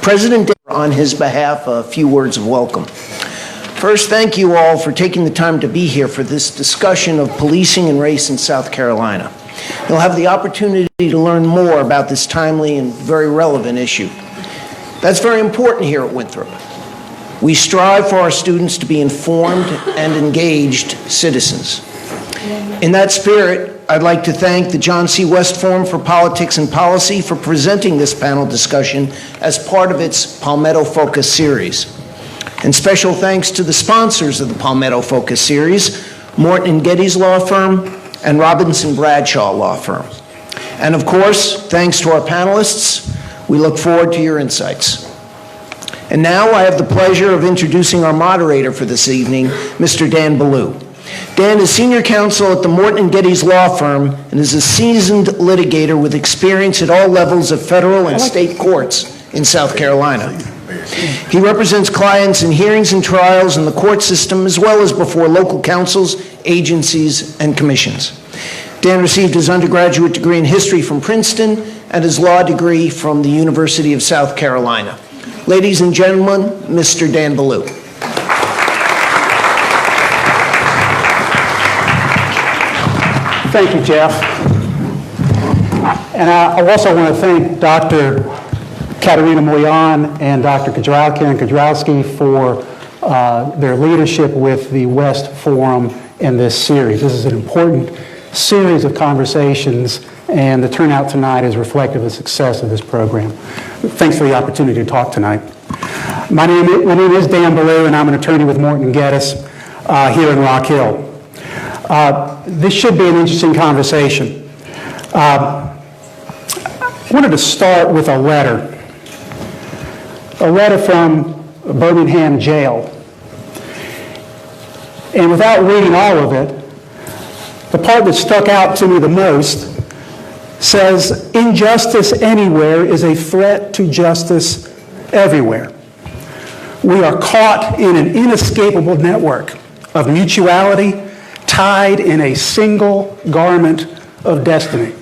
President Day, on his behalf, a few words of welcome. First, thank you all for taking the time to be here for this discussion of policing and race in South Carolina. You'll have the opportunity to learn more about this timely and very relevant issue. That's very important here at Winthrop. We strive for our students to be informed and engaged citizens. In that spirit, I'd like to thank the John C. West Forum for Politics and Policy for presenting this panel discussion as part of its Palmetto Focus series. And special thanks to the sponsors of the Palmetto Focus series, Morton & Getty's law firm and Robinson Bradshaw law firm. And of course, thanks to our panelists, we look forward to your insights. And now I have the pleasure of introducing our moderator for this evening, Mr. Dan Ballou. Dan is senior counsel at the Morton & Getty's law firm and is a seasoned litigator with experience at all levels of federal and state courts in South Carolina. He represents clients in hearings and trials in the court system as well as before local councils, agencies, and commissions. Dan received his undergraduate degree in history from Princeton and his law degree from the University of South Carolina. Ladies and gentlemen, Mr. Dan Ballou. Thank you, Jeff. And I also want to thank Dr. Katerina Moyan and Dr. Karen Kudrowski for their leadership with the West Forum in this series. This is an important series of conversations, and the turnout tonight is reflective of the success of this program. Thanks for the opportunity to talk tonight. My name is Dan Ballou, and I'm an attorney with Morton & Getty here in Rock Hill. This should be an interesting conversation. I wanted to start with a letter from Birmingham jail. And without reading all of it, the part that stuck out to me the most says, "Injustice anywhere is a threat to justice everywhere. We are caught in an inescapable network of mutuality tied in a single garment of destiny.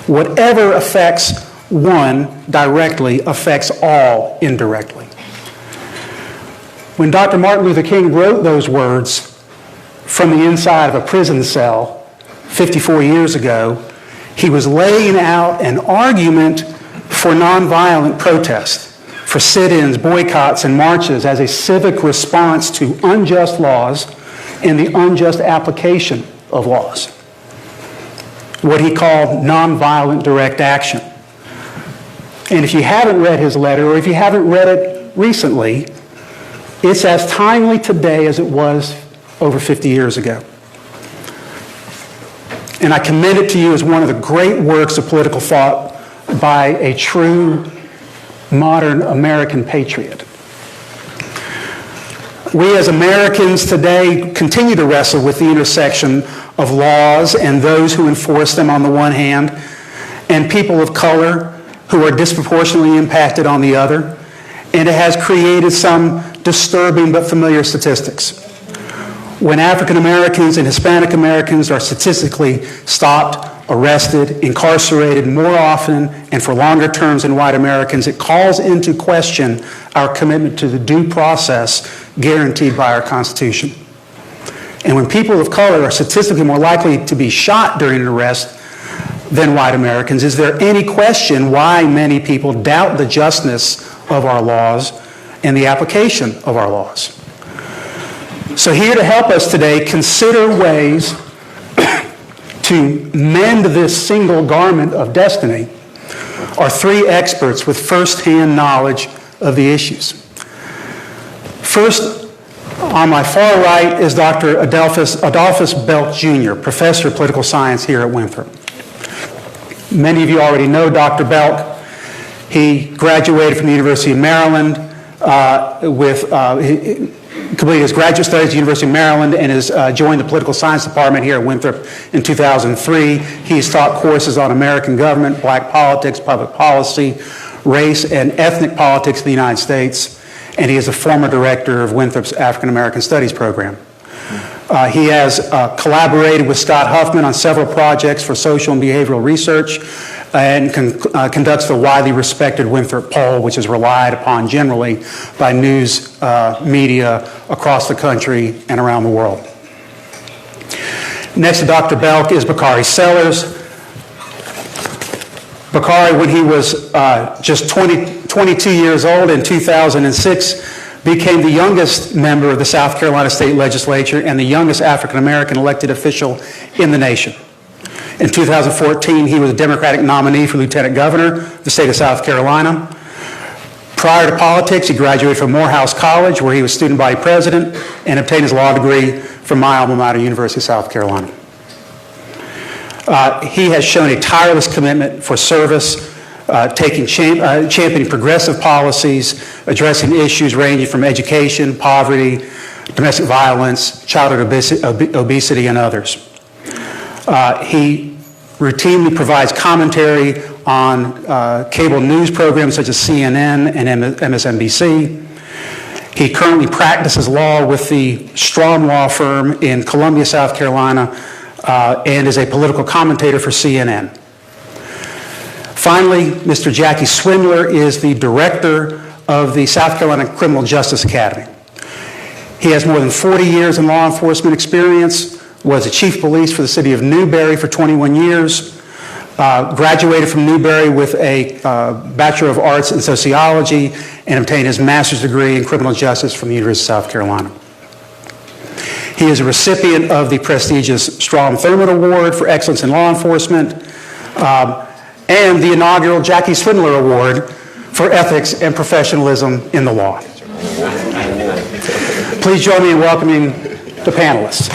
Whatever affects one directly affects all indirectly." When Dr. Martin Luther King wrote those words from the inside of a prison cell 54 years ago, he was laying out an argument for nonviolent protest, for sit-ins, boycotts, and marches as a civic response to unjust laws and the unjust application of laws, what he called nonviolent direct action. And if you haven't read his letter, or if you haven't read it recently, it's as timely today as it was over 50 years ago. And I commend it to you as one of the great works of political thought by a true modern American patriot. We as Americans today continue to wrestle with the intersection of laws and those who enforce them on the one hand, and people of color who are disproportionately impacted on the other, and it has created some disturbing but familiar statistics. When African Americans and Hispanic Americans are statistically stopped, arrested, incarcerated more often and for longer terms than white Americans, it calls into question our commitment to the due process guaranteed by our Constitution. And when people of color are statistically more likely to be shot during an arrest than white Americans, is there any question why many people doubt the justness of our laws and the application of our laws? So here to help us today consider ways to mend this single garment of destiny are three experts with firsthand knowledge of the issues. First, on my far right is Dr. Adolphus Belk, Jr., professor of political science here at Winthrop. Many of you already know Dr. Belk. He graduated from the University of Maryland completed his graduate studies at the University of Maryland and has joined the political science department here at Winthrop in 2003. He's taught courses on American government, black politics, public policy, race, and ethnic politics in the United States, and he is a former director of Winthrop's African American Studies program. He has collaborated with Scott Huffman on several projects for social and behavioral research, and conducts the widely respected Winthrop poll, which is relied upon generally by news media across the country and around the world. Next to Dr. Belk is Bakari Sellers. Bakari, when he was just 22 years old in 2006, became the youngest member of the South Carolina State Legislature and the youngest African-American elected official in the nation. In 2014, he was a Democratic nominee for Lieutenant Governor of the state of South Carolina. Prior to politics, he graduated from Morehouse College, where he was student body president, and obtained his law degree from my alma mater, University of South Carolina. He has shown a tireless commitment for service, championing progressive policies, addressing issues ranging from education, poverty, domestic violence, childhood obesity, and others. He routinely provides commentary on cable news programs such as CNN and MSNBC. He currently practices law with the Strom Law Firm in Columbia, South Carolina, and is a political commentator for CNN. Finally, Mr. Jackie Swindler is the director of the South Carolina Criminal Justice Academy. He has more than 40 years in law enforcement experience, was the chief of police for the city of Newberry for 21 years, graduated from Newberry with a Bachelor of Arts in Sociology, and obtained his master's degree in criminal justice from the University of South Carolina. He is a recipient of the prestigious Strom Thurmond Award for Excellence in Law Enforcement, and the inaugural Jackie Swindler Award for Ethics and Professionalism in the Law. Please join me in welcoming the panelists.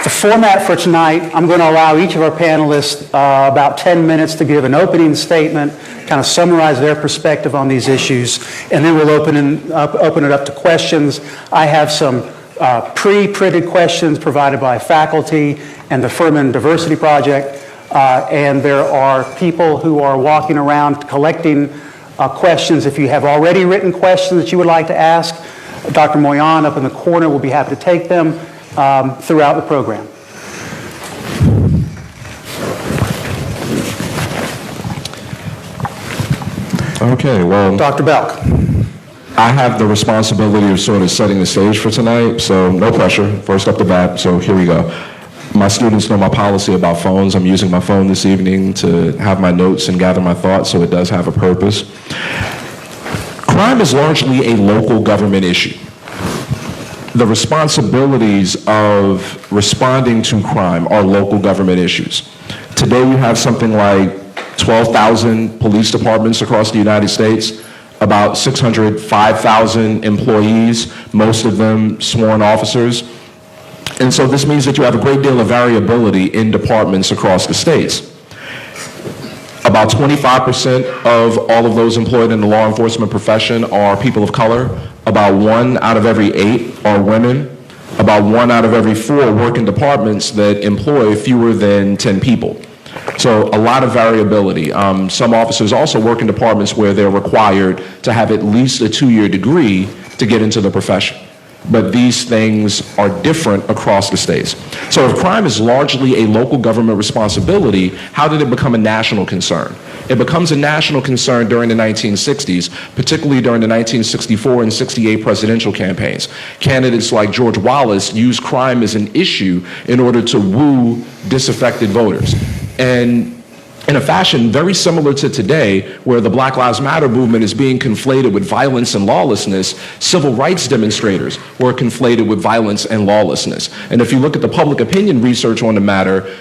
The format for tonight, I'm going to allow each of our panelists about 10 minutes to give an opening statement, kind of summarize their perspective on these issues, and then we'll open it up to questions. I have some pre-printed questions provided by faculty and the Furman Diversity Project, and there are people who are walking around collecting questions. If you have already written questions that you would like to ask, Dr. Moyan up in the corner will be happy to take them throughout the program. Okay, well, Dr. Belk. I have the responsibility of sort of setting the stage for tonight, so no pressure, first up the bat, so here we go. My students know my policy about phones. I'm using my phone this evening to have my notes and gather my thoughts, so it does have a purpose. Crime is largely a local government issue. The responsibilities of responding to crime are local government issues. Today we have something like 12,000 police departments across the United States, about 605,000 employees, most of them sworn officers. And so this means that you have a great deal of variability in departments across the states. About 25% of all of those employed in the law enforcement profession are people of color. About 1 out of every 8 are women. About 1 out of every 4 work in departments that employ fewer than 10 people. So a lot of variability. Some officers also work in departments where they're required to have at least a 2-year degree to get into the profession. But these things are different across the states. So if crime is largely a local government responsibility, how did it become a national concern? It becomes a national concern during the 1960s, particularly during the 1964 and 68 presidential campaigns. Candidates like George Wallace used crime as an issue in order to woo disaffected voters. And in a fashion very similar to today, where the Black Lives Matter movement is being conflated with violence and lawlessness, civil rights demonstrators were conflated with violence and lawlessness. And if you look at the public opinion research on the matter,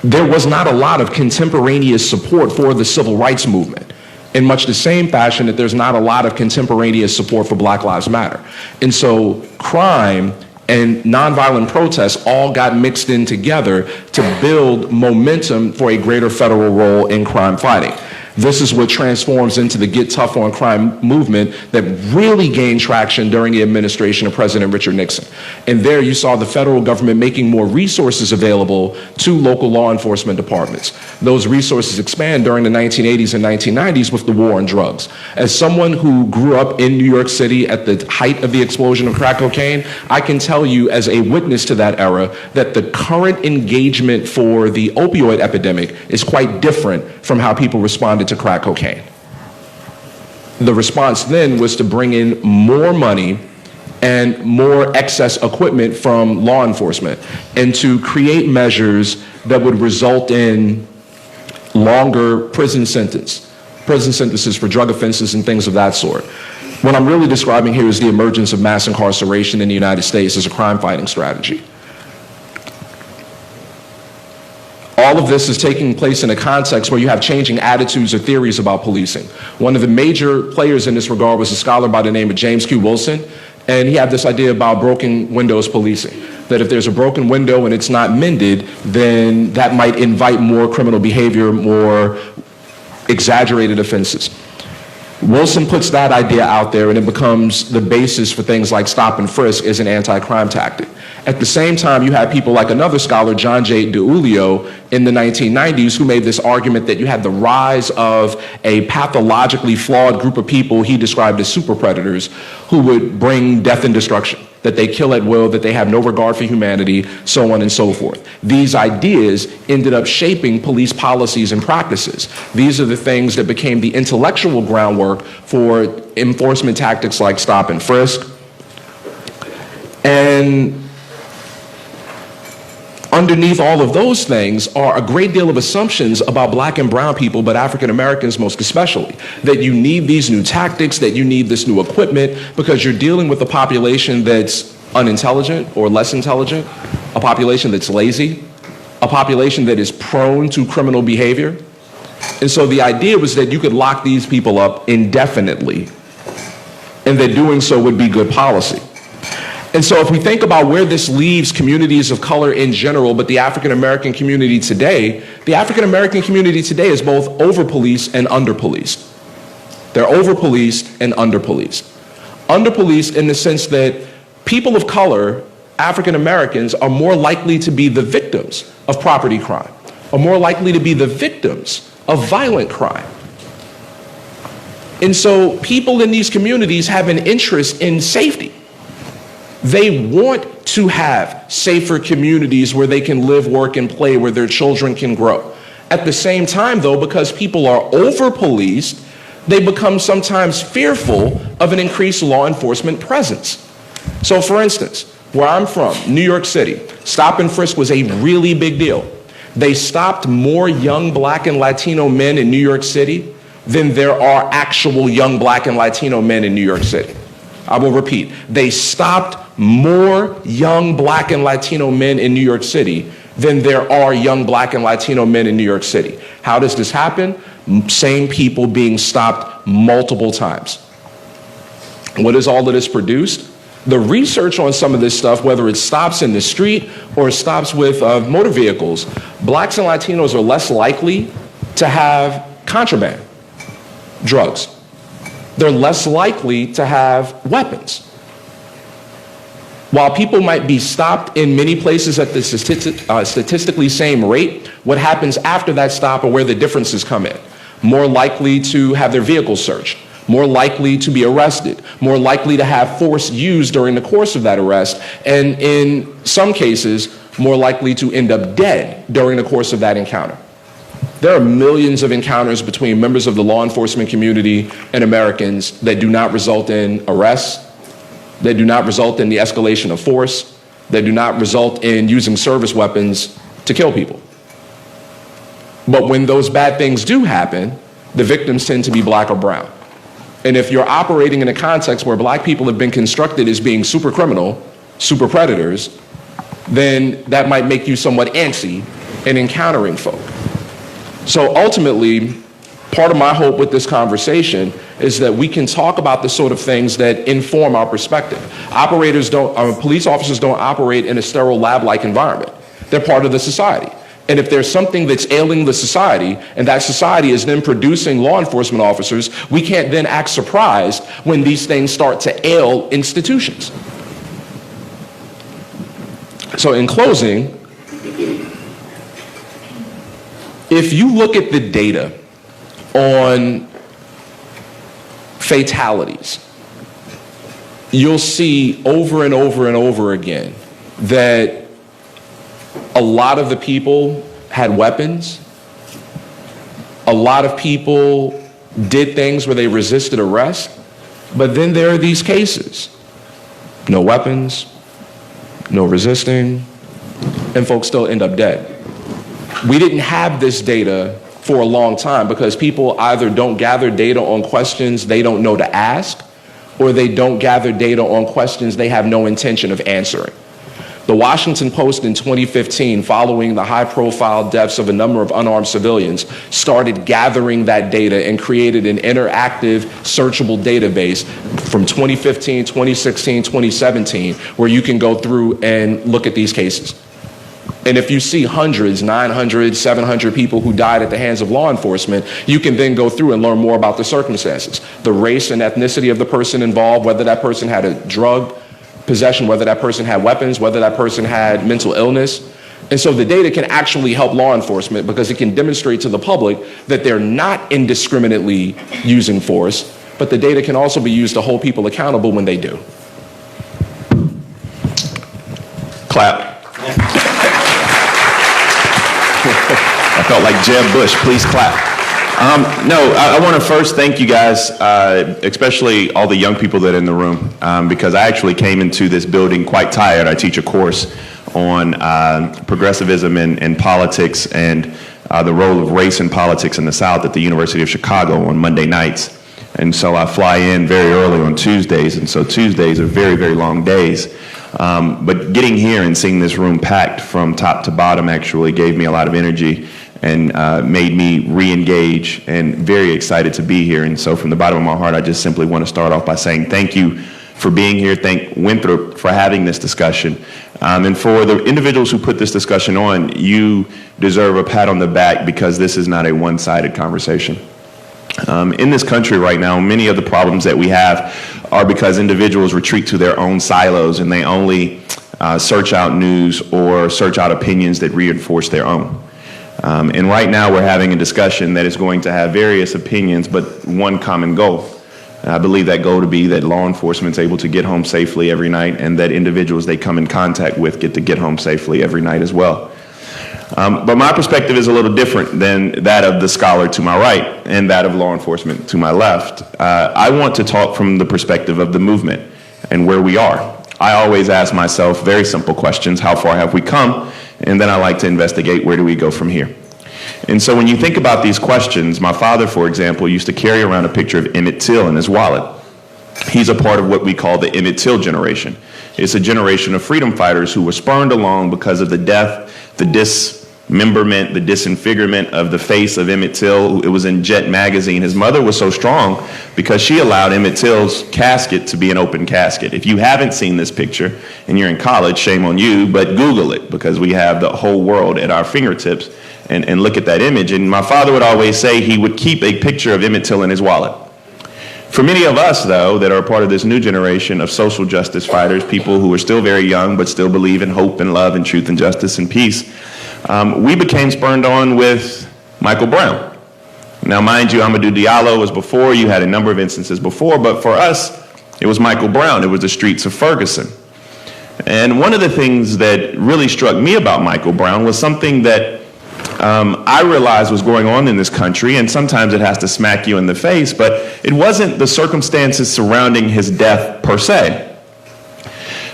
there was not a lot of contemporaneous support for the civil rights movement, in much the same fashion that there's not a lot of contemporaneous support for Black Lives Matter. And so crime and nonviolent protests all got mixed in together to build momentum for a greater federal role in crime fighting. This is what transforms into the Get Tough on Crime movement that really gained traction during the administration of President Richard Nixon. And there you saw the federal government making more resources available to local law enforcement departments. Those resources expand during the 1980s and 1990s with the war on drugs. As someone who grew up in New York City at the height of the explosion of crack cocaine, I can tell you as a witness to that era that the current engagement for the opioid epidemic is quite different from how people responded to crack cocaine. The response then was to bring in more money and more excess equipment from law enforcement and to create measures that would result in longer prison sentences for drug offenses and things of that sort. What I'm really describing here is the emergence of mass incarceration in the United States as a crime-fighting strategy. All of this is taking place in a context where you have changing attitudes or theories about policing. One of the major players in this regard was a scholar by the name of James Q. Wilson, and he had this idea about broken windows policing, that if there's a broken window and it's not mended, then that might invite more criminal behavior, more exaggerated offenses. Wilson puts that idea out there and it becomes the basis for things like stop and frisk as an anti-crime tactic. At the same time, you had people like another scholar, John J. DiIulio, in the 1990s, who made this argument that you had the rise of a pathologically flawed group of people he described as super predators who would bring death and destruction, that they kill at will, that they have no regard for humanity, so on and so forth. These ideas ended up shaping police policies and practices. These are the things that became the intellectual groundwork for enforcement tactics like stop and frisk. And underneath all of those things are a great deal of assumptions about black and brown people, but African Americans most especially, that you need these new tactics, that you need this new equipment, because you're dealing with a population that's unintelligent or less intelligent, a population that's lazy, a population that is prone to criminal behavior. And so the idea was that you could lock these people up indefinitely, and that doing so would be good policy. And so if we think about where this leaves communities of color in general, but the African American community today, the African American community today is both over-policed and under-policed. They're over-policed and under-policed. Under-policed in the sense that people of color, African Americans, are more likely to be the victims of property crime, are more likely to be the victims of violent crime. And so people in these communities have an interest in safety. They want to have safer communities where they can live, work, and play, where their children can grow. At the same time, though, because people are over-policed, they become sometimes fearful of an increased law enforcement presence. So, for instance, where I'm from, New York City, stop and frisk was a really big deal. They stopped more young black and Latino men in New York City than there are actual young black and Latino men in New York City. I will repeat, they stopped more young black and Latino men in New York City than there are young black and Latino men in New York City. How does this happen? Same people being stopped multiple times. What has all of this produced? The research on some of this stuff, whether it's stops in the street or stops with motor vehicles, blacks and Latinos are less likely to have contraband, drugs. They're less likely to have weapons. While people might be stopped in many places at the statistically same rate, what happens after that stop are where the differences come in. More likely to have their vehicles searched, more likely to be arrested, more likely to have force used during the course of that arrest, and in some cases, more likely to end up dead during the course of that encounter. There are millions of encounters between members of the law enforcement community and Americans that do not result in arrests, that do not result in the escalation of force, that do not result in using service weapons to kill people. But when those bad things do happen, the victims tend to be black or brown. And if you're operating in a context where black people have been constructed as being super criminal, super predators, then that might make you somewhat antsy in encountering folk. So ultimately, part of my hope with this conversation is that we can talk about the sort of things that inform our perspective. Police officers don't operate in a sterile lab-like environment. They're part of the society. And if there's something that's ailing the society, and that society is then producing law enforcement officers, we can't then act surprised when these things start to ail institutions. So in closing, if you look at the data on fatalities, you'll see over and over and over again that a lot of the people had weapons. A lot of people did things where they resisted arrest. But then there are these cases. No weapons, no resisting, and folks still end up dead. We didn't have this data for a long time because people either don't gather data on questions they don't know to ask, or they don't gather data on questions they have no intention of answering. The Washington Post in 2015, following the high-profile deaths of a number of unarmed civilians, started gathering that data and created an interactive, searchable database from 2015, 2016, 2017, where you can go through and look at these cases. And if you see hundreds, 900, 700 people who died at the hands of law enforcement, you can then go through and learn more about the circumstances, the race and ethnicity of the person involved, whether that person had a drug possession, whether that person had weapons, whether that person had mental illness. And so the data can actually help law enforcement because it can demonstrate to the public that they're not indiscriminately using force, but the data can also be used to hold people accountable when they do. Clap. I felt like Jeb Bush. Please clap. I want to first thank you guys, especially all the young people that are in the room, because I actually came into this building quite tired. I teach a course on progressivism and politics and the role of race in politics in the South at the University of Chicago on Monday nights. And so I fly in very early on Tuesdays, and so Tuesdays are very, very long days. But getting here and seeing this room packed from top to bottom actually gave me a lot of energy and made me re-engage and very excited to be here. And so from the bottom of my heart, I just simply want to start off by saying thank you for being here. Thank Winthrop for having this discussion. And for the individuals who put this discussion on, you deserve a pat on the back because this is not a one-sided conversation. In this country right now, many of the problems that we have are because individuals retreat to their own silos and they only search out news or search out opinions that reinforce their own. And right now we're having a discussion that is going to have various opinions, but one common goal. I believe that goal to be that law enforcement is able to get home safely every night and that individuals they come in contact with get to get home safely every night as well. But my perspective is a little different than that of the scholar to my right and that of law enforcement to my left. I want to talk from the perspective of the movement and where we are. I always ask myself very simple questions. How far have we come? And then I like to investigate where do we go from here. And so when you think about these questions, my father, for example, used to carry around a picture of Emmett Till in his wallet. He's a part of what we call the Emmett Till generation. It's a generation of freedom fighters who were spurned along because of the death, the dismemberment, the disfigurement of the face of Emmett Till. It was in Jet magazine. His mother was so strong because she allowed Emmett Till's casket to be an open casket. If you haven't seen this picture and you're in college, shame on you, but Google it because we have the whole world at our fingertips and look at that image. And my father would always say he would keep a picture of Emmett Till in his wallet. For many of us, though, that are part of this new generation of social justice fighters, people who are still very young but still believe in hope and love and truth and justice and peace, we became spurned on with Michael Brown. Now, mind you, Amadou Diallo was before. You had a number of instances before, but for us, it was Michael Brown. It was the streets of Ferguson. And one of the things that really struck me about Michael Brown was something that I realized was going on in this country, and sometimes it has to smack you in the face, but it wasn't the circumstances surrounding his death per se.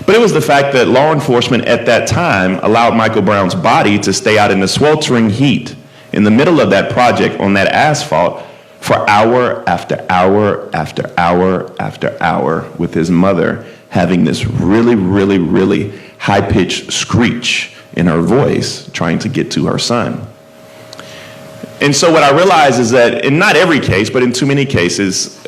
But it was the fact that law enforcement at that time allowed Michael Brown's body to stay out in the sweltering heat in the middle of that project on that asphalt for hour after hour after hour after hour, with his mother having this really, really, really high-pitched screech in her voice trying to get to her son. And so what I realized is that in not every case, but in too many cases,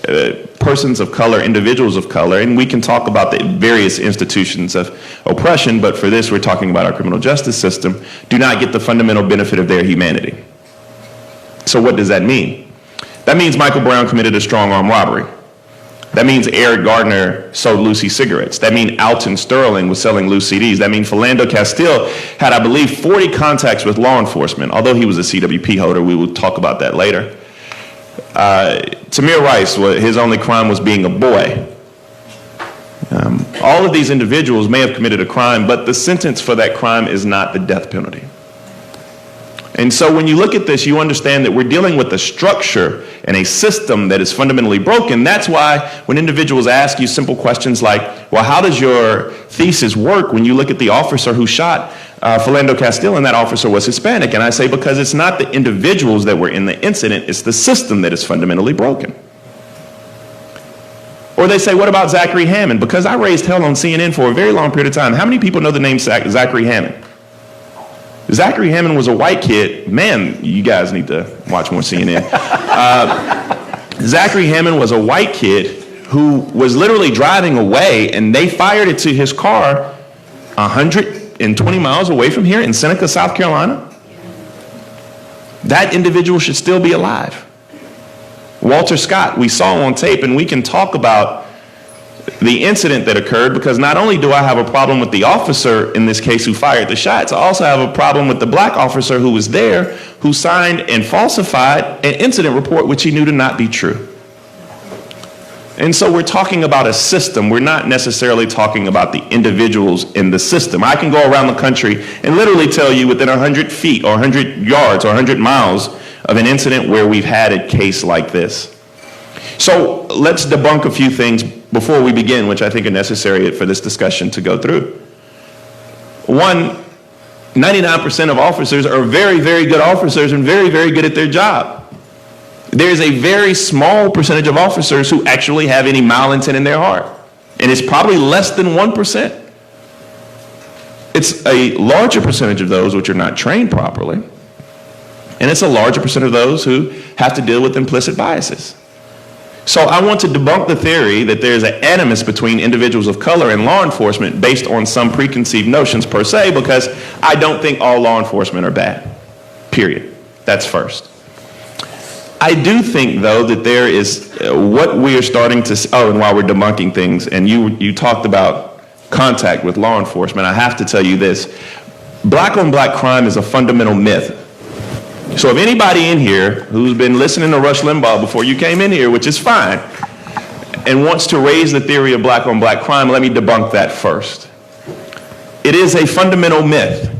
persons of color, individuals of color, and we can talk about the various institutions of oppression, but for this we're talking about our criminal justice system, do not get the fundamental benefit of their humanity. So what does that mean? That means Michael Brown committed a strong-arm robbery. That means Eric Gardner sold Lucy cigarettes. That means Alton Sterling was selling loose CDs. That means Philando Castile had, I believe, 40 contacts with law enforcement. Although he was a CWP holder, we will talk about that later. Tamir Rice, his only crime was being a boy. All of these individuals may have committed a crime, but the sentence for that crime is not the death penalty. And so when you look at this, you understand that we're dealing with a structure and a system that is fundamentally broken. That's why when individuals ask you simple questions like, well, how does your thesis work when you look at the officer who shot Philando Castile and that officer was Hispanic? And I say, because it's not the individuals that were in the incident, it's the system that is fundamentally broken. Or they say, what about Zachary Hammond? Because I raised hell on CNN for a very long period of time. How many people know the name Zachary Hammond? Zachary Hammond was a white kid. Man, you guys need to watch more CNN. Zachary Hammond was a white kid who was literally driving away, and they fired it to his car 120 miles away from here in Seneca, South Carolina. That individual should still be alive. Walter Scott, we saw on tape, and we can talk about the incident that occurred, because not only do I have a problem with the officer in this case who fired the shots, I also have a problem with the black officer who was there, who signed and falsified an incident report which he knew to not be true. And so we're talking about a system. We're not necessarily talking about the individuals in the system. I can go around the country and literally tell you within 100 feet or 100 yards or 100 miles of an incident where we've had a case like this. So let's debunk a few things before we begin, which I think are necessary for this discussion to go through. One, 99% of officers are very, very good officers and very, very good at their job. There's a very small percentage of officers who actually have any malintent in their heart, and it's probably less than 1%. It's a larger percentage of those which are not trained properly, and it's a larger percent of those who have to deal with implicit biases. So I want to debunk the theory that there's an animus between individuals of color and law enforcement based on some preconceived notions per se, because I don't think all law enforcement are bad, period. That's first. I do think, though, that there is what we are starting to, and while we're debunking things, and you talked about contact with law enforcement, I have to tell you this. Black on black crime is a fundamental myth. So if anybody in here who's been listening to Rush Limbaugh before you came in here, which is fine, and wants to raise the theory of black on black crime, let me debunk that first. It is a fundamental myth.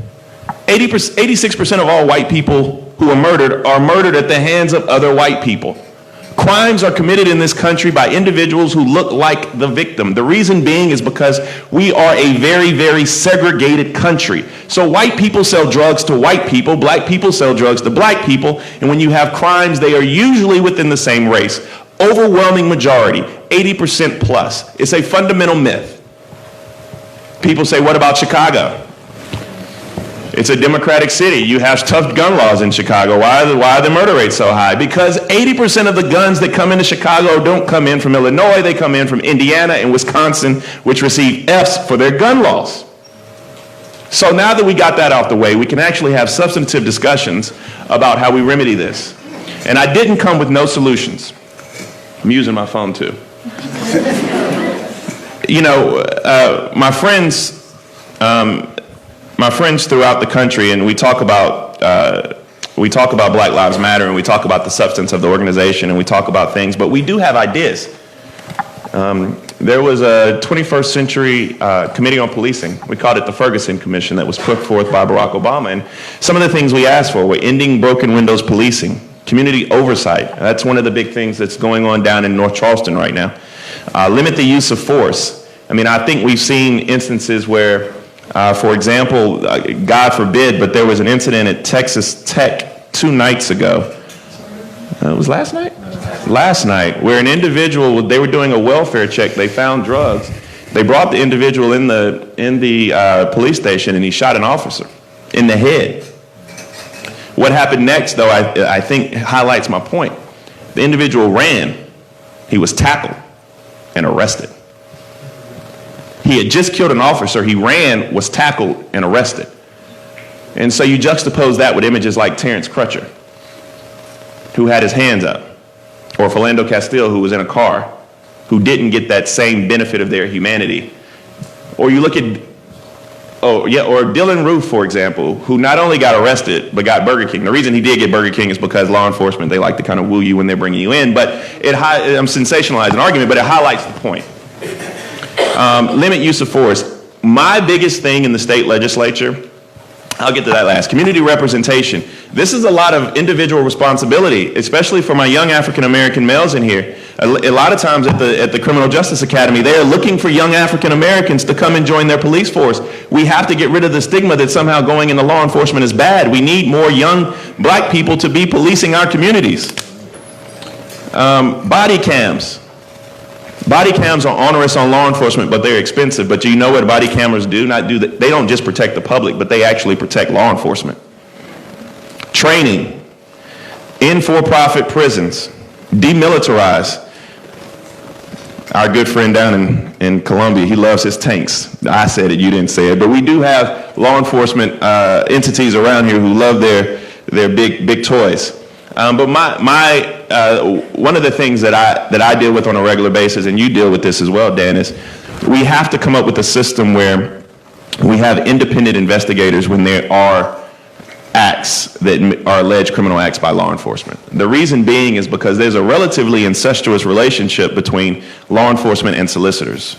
86% of all white people who are murdered at the hands of other white people. Crimes are committed in this country by individuals who look like the victim. The reason being is because we are a very, very segregated country. So white people sell drugs to white people, black people sell drugs to black people, and when you have crimes, they are usually within the same race. Overwhelming majority, 80% plus. It's a fundamental myth. People say, what about Chicago? It's a democratic city. You have tough gun laws in Chicago. Why are the murder rates so high? Because 80% of the guns that come into Chicago don't come in from Illinois. They come in from Indiana and Wisconsin, which receive Fs for their gun laws. So now that we got that out the way, we can actually have substantive discussions about how we remedy this. And I didn't come with no solutions. I'm using my phone too. You know, my friends throughout the country, and we talk about Black Lives Matter, and we talk about the substance of the organization, and we talk about things, but we do have ideas. There was a 21st century committee on policing. We called it the Ferguson Commission, that was put forth by Barack Obama. And some of the things we asked for were ending broken windows policing, community oversight. That's one of the big things that's going on down in North Charleston right now. Limit the use of force. I mean, I think we've seen instances where, for example, God forbid, but there was an incident at Texas Tech 2 nights ago. It was last night? Last night, where an individual, they were doing a welfare check, they found drugs. They brought the individual in the police station, and he shot an officer in the head. What happened next, though, I think highlights my point. The individual ran. He was tackled. and arrested. He had just killed an officer. He ran, was tackled, and arrested. And so you juxtapose that with images like Terrence Crutcher, who had his hands up, or Philando Castile, who was in a car, who didn't get that same benefit of their humanity. Or you look at, or Dylan Roof, for example, who not only got arrested, but got Burger King. The reason he did get Burger King is because law enforcement, they like to kind of woo you when they're bringing you in, but I'm sensationalizing an argument, but it highlights the point. Limit use of force. My biggest thing in the state legislature, I'll get to that last. Community representation. This is a lot of individual responsibility, especially for my young African-American males in here. A lot of times at the Criminal Justice Academy, they are looking for young African-Americans to come and join their police force. We have to get rid of the stigma that somehow going into law enforcement is bad. We need more young black people to be policing our communities. Body cams. Body cams are onerous on law enforcement, but they're expensive. But you know what body cameras do? They don't just protect the public, but they actually protect law enforcement. Training in for-profit prisons, demilitarize. Our good friend down in Columbia, he loves his tanks. I said it, you didn't say it, but we do have law enforcement entities around here who love their big toys. But one of the things that I deal with on a regular basis, and you deal with this as well, Dan, is we have to come up with a system where we have independent investigators when there are acts that are alleged criminal acts by law enforcement. The reason being is because there's a relatively incestuous relationship between law enforcement and solicitors.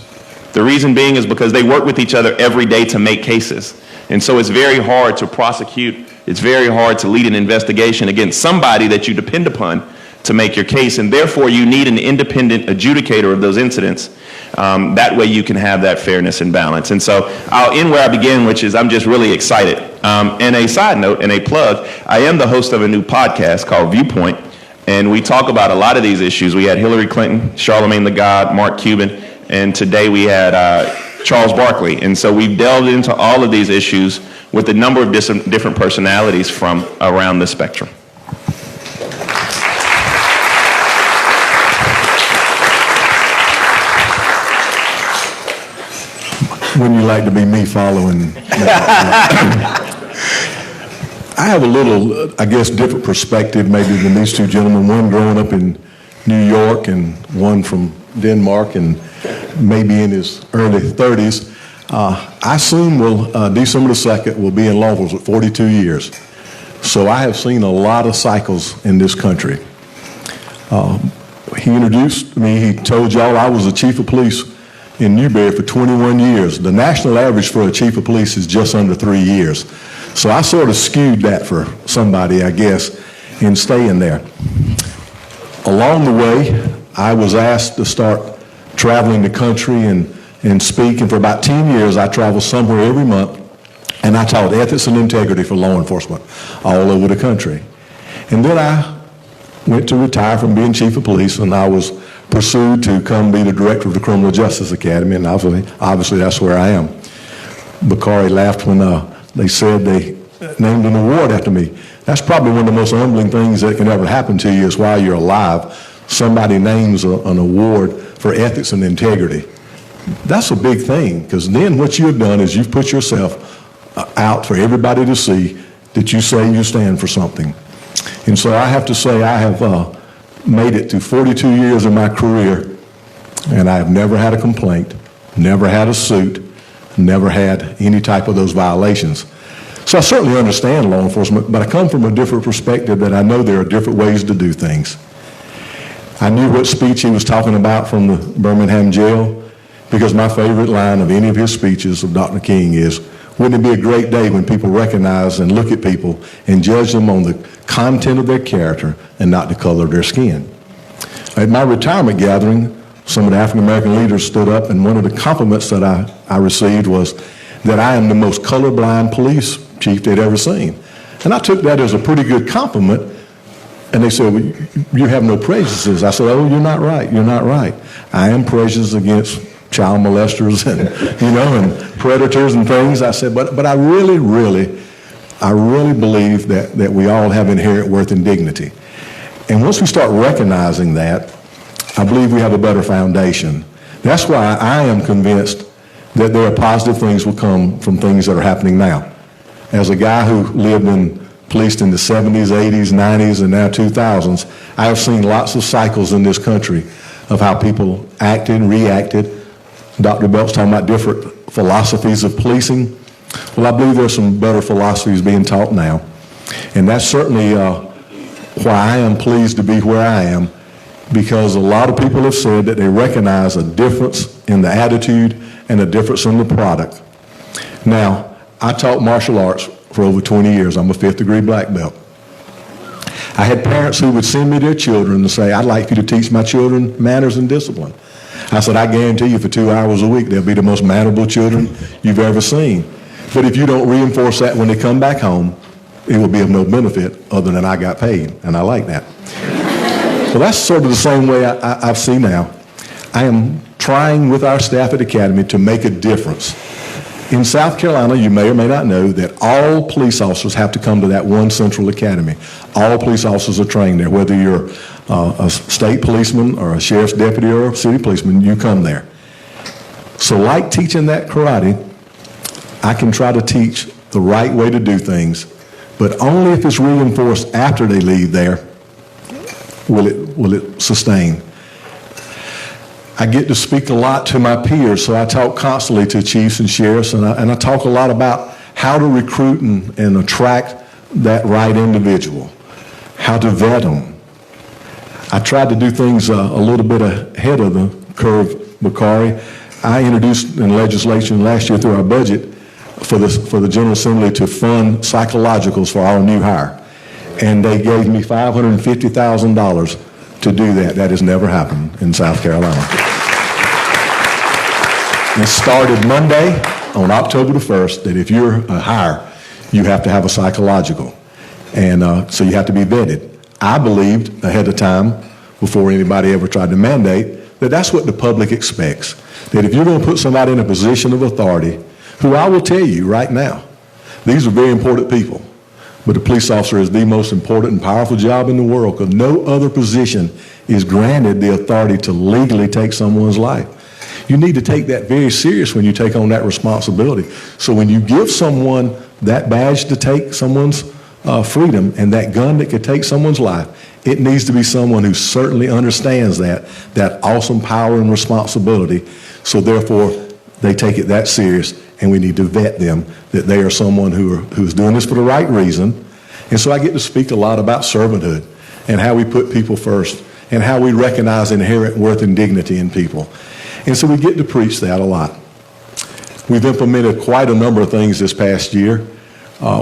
The reason being is because they work with each other every day to make cases. And so it's very hard to prosecute. It's very hard to lead an investigation against somebody that you depend upon to make your case, and therefore you need an independent adjudicator of those incidents. That way you can have that fairness and balance. And so I'll end where I began, which is I'm just really excited. And a side note and a plug, I am the host of a new podcast called Viewpoint, and we talk about a lot of these issues. We had Hillary Clinton, Charlemagne the God, Mark Cuban, and today we had Charles Barkley. And so we've delved into all of these issues with a number of different personalities from around the spectrum. Wouldn't you like to be me following? I have a little, I guess, different perspective maybe than these two gentlemen. One growing up in New York and one from Denmark and maybe in his early 30s. I soon will, December the 2nd, will be in law enforcement 42 years. So I have seen a lot of cycles in this country. He introduced me, he told y'all I was the chief of police in Newberry for 21 years. The national average for a chief of police is just under 3 years. So I sort of skewed that for somebody, I guess, in staying there. Along the way, I was asked to start traveling the country and speak, and for about 10 years I traveled somewhere every month, and I taught ethics and integrity for law enforcement all over the country. And then I went to retire from being chief of police, and I was pursued to come be the director of the Criminal Justice Academy, and obviously that's where I am. Bakari laughed when they said they named an award after me. That's probably one of the most humbling things that can ever happen to you is while you're alive, somebody names an award for ethics and integrity. That's a big thing, because then what you've done is you've put yourself out for everybody to see that you say you stand for something. And so I have to say I have made it to 42 years of my career, and I have never had a complaint, never had a suit, never had any type of those violations. So I certainly understand law enforcement, but I come from a different perspective that I know there are different ways to do things. I knew what speech he was talking about from the Birmingham jail, because my favorite line of any of his speeches of Dr. King is, wouldn't it be a great day when people recognize and look at people and judge them on the content of their character and not the color of their skin? At my retirement gathering, some of the African American leaders stood up, and one of the compliments that I received was that I am the most colorblind police chief they'd ever seen. And I took that as a pretty good compliment, and they said, well, you have no prejudices. I said, oh, you're not right, you're not right. I am prejudiced against child molesters and, and predators and things. I said, but I really believe that we all have inherent worth and dignity. And once we start recognizing that, I believe we have a better foundation. That's why I am convinced that there are positive things will come from things that are happening now. As a guy who lived in police in the 70s, 80s, 90s, and now 2000s, I have seen lots of cycles in this country of how people acted and reacted. Dr. Belk's talking about different philosophies of policing. Well, I believe there's some better philosophies being taught now. And that's certainly why I am pleased to be where I am, because a lot of people have said that they recognize a difference in the attitude and a difference in the product. Now, I taught martial arts for over 20 years. I'm a 5th degree black belt. I had parents who would send me their children and say, I'd like you to teach my children manners and discipline. I said, I guarantee you for 2 hours a week, they'll be the most mannerable children you've ever seen. But if you don't reinforce that when they come back home, it will be of no benefit other than I got paid, and I like that. So that's sort of the same way I see now. I am trying with our staff at Academy to make a difference. In South Carolina, you may or may not know that all police officers have to come to that one central academy. All police officers are trained there, whether you're a state policeman or a sheriff's deputy or a city policeman, you come there. So like teaching that karate, I can try to teach the right way to do things, but only if it's reinforced after they leave there will it sustain. I get to speak a lot to my peers, so I talk constantly to chiefs and sheriffs, and I talk a lot about how to recruit and attract that right individual, how to vet them. I tried to do things a little bit ahead of the curve, Bakari. I introduced in legislation last year through our budget for the General Assembly to fund psychologicals for our new hire. And they gave me $550,000 to do that. That has never happened in South Carolina. It started Monday on October the 1st that if you're a hire, you have to have a psychological. And so you have to be vetted. I believed ahead of time, before anybody ever tried to mandate, that that's what the public expects. That if you're going to put somebody in a position of authority, who I will tell you right now, these are very important people. But the police officer is the most important and powerful job in the world, because no other position is granted the authority to legally take someone's life. You need to take that very serious when you take on that responsibility. So when you give someone that badge to take someone's freedom and that gun that could take someone's life, it needs to be someone who certainly understands that awesome power and responsibility. So therefore, they take it that serious, and we need to vet them, that they are someone who's doing this for the right reason. And so I get to speak a lot about servanthood and how we put people first and how we recognize inherent worth and dignity in people. And so we get to preach that a lot. We've implemented quite a number of things this past year.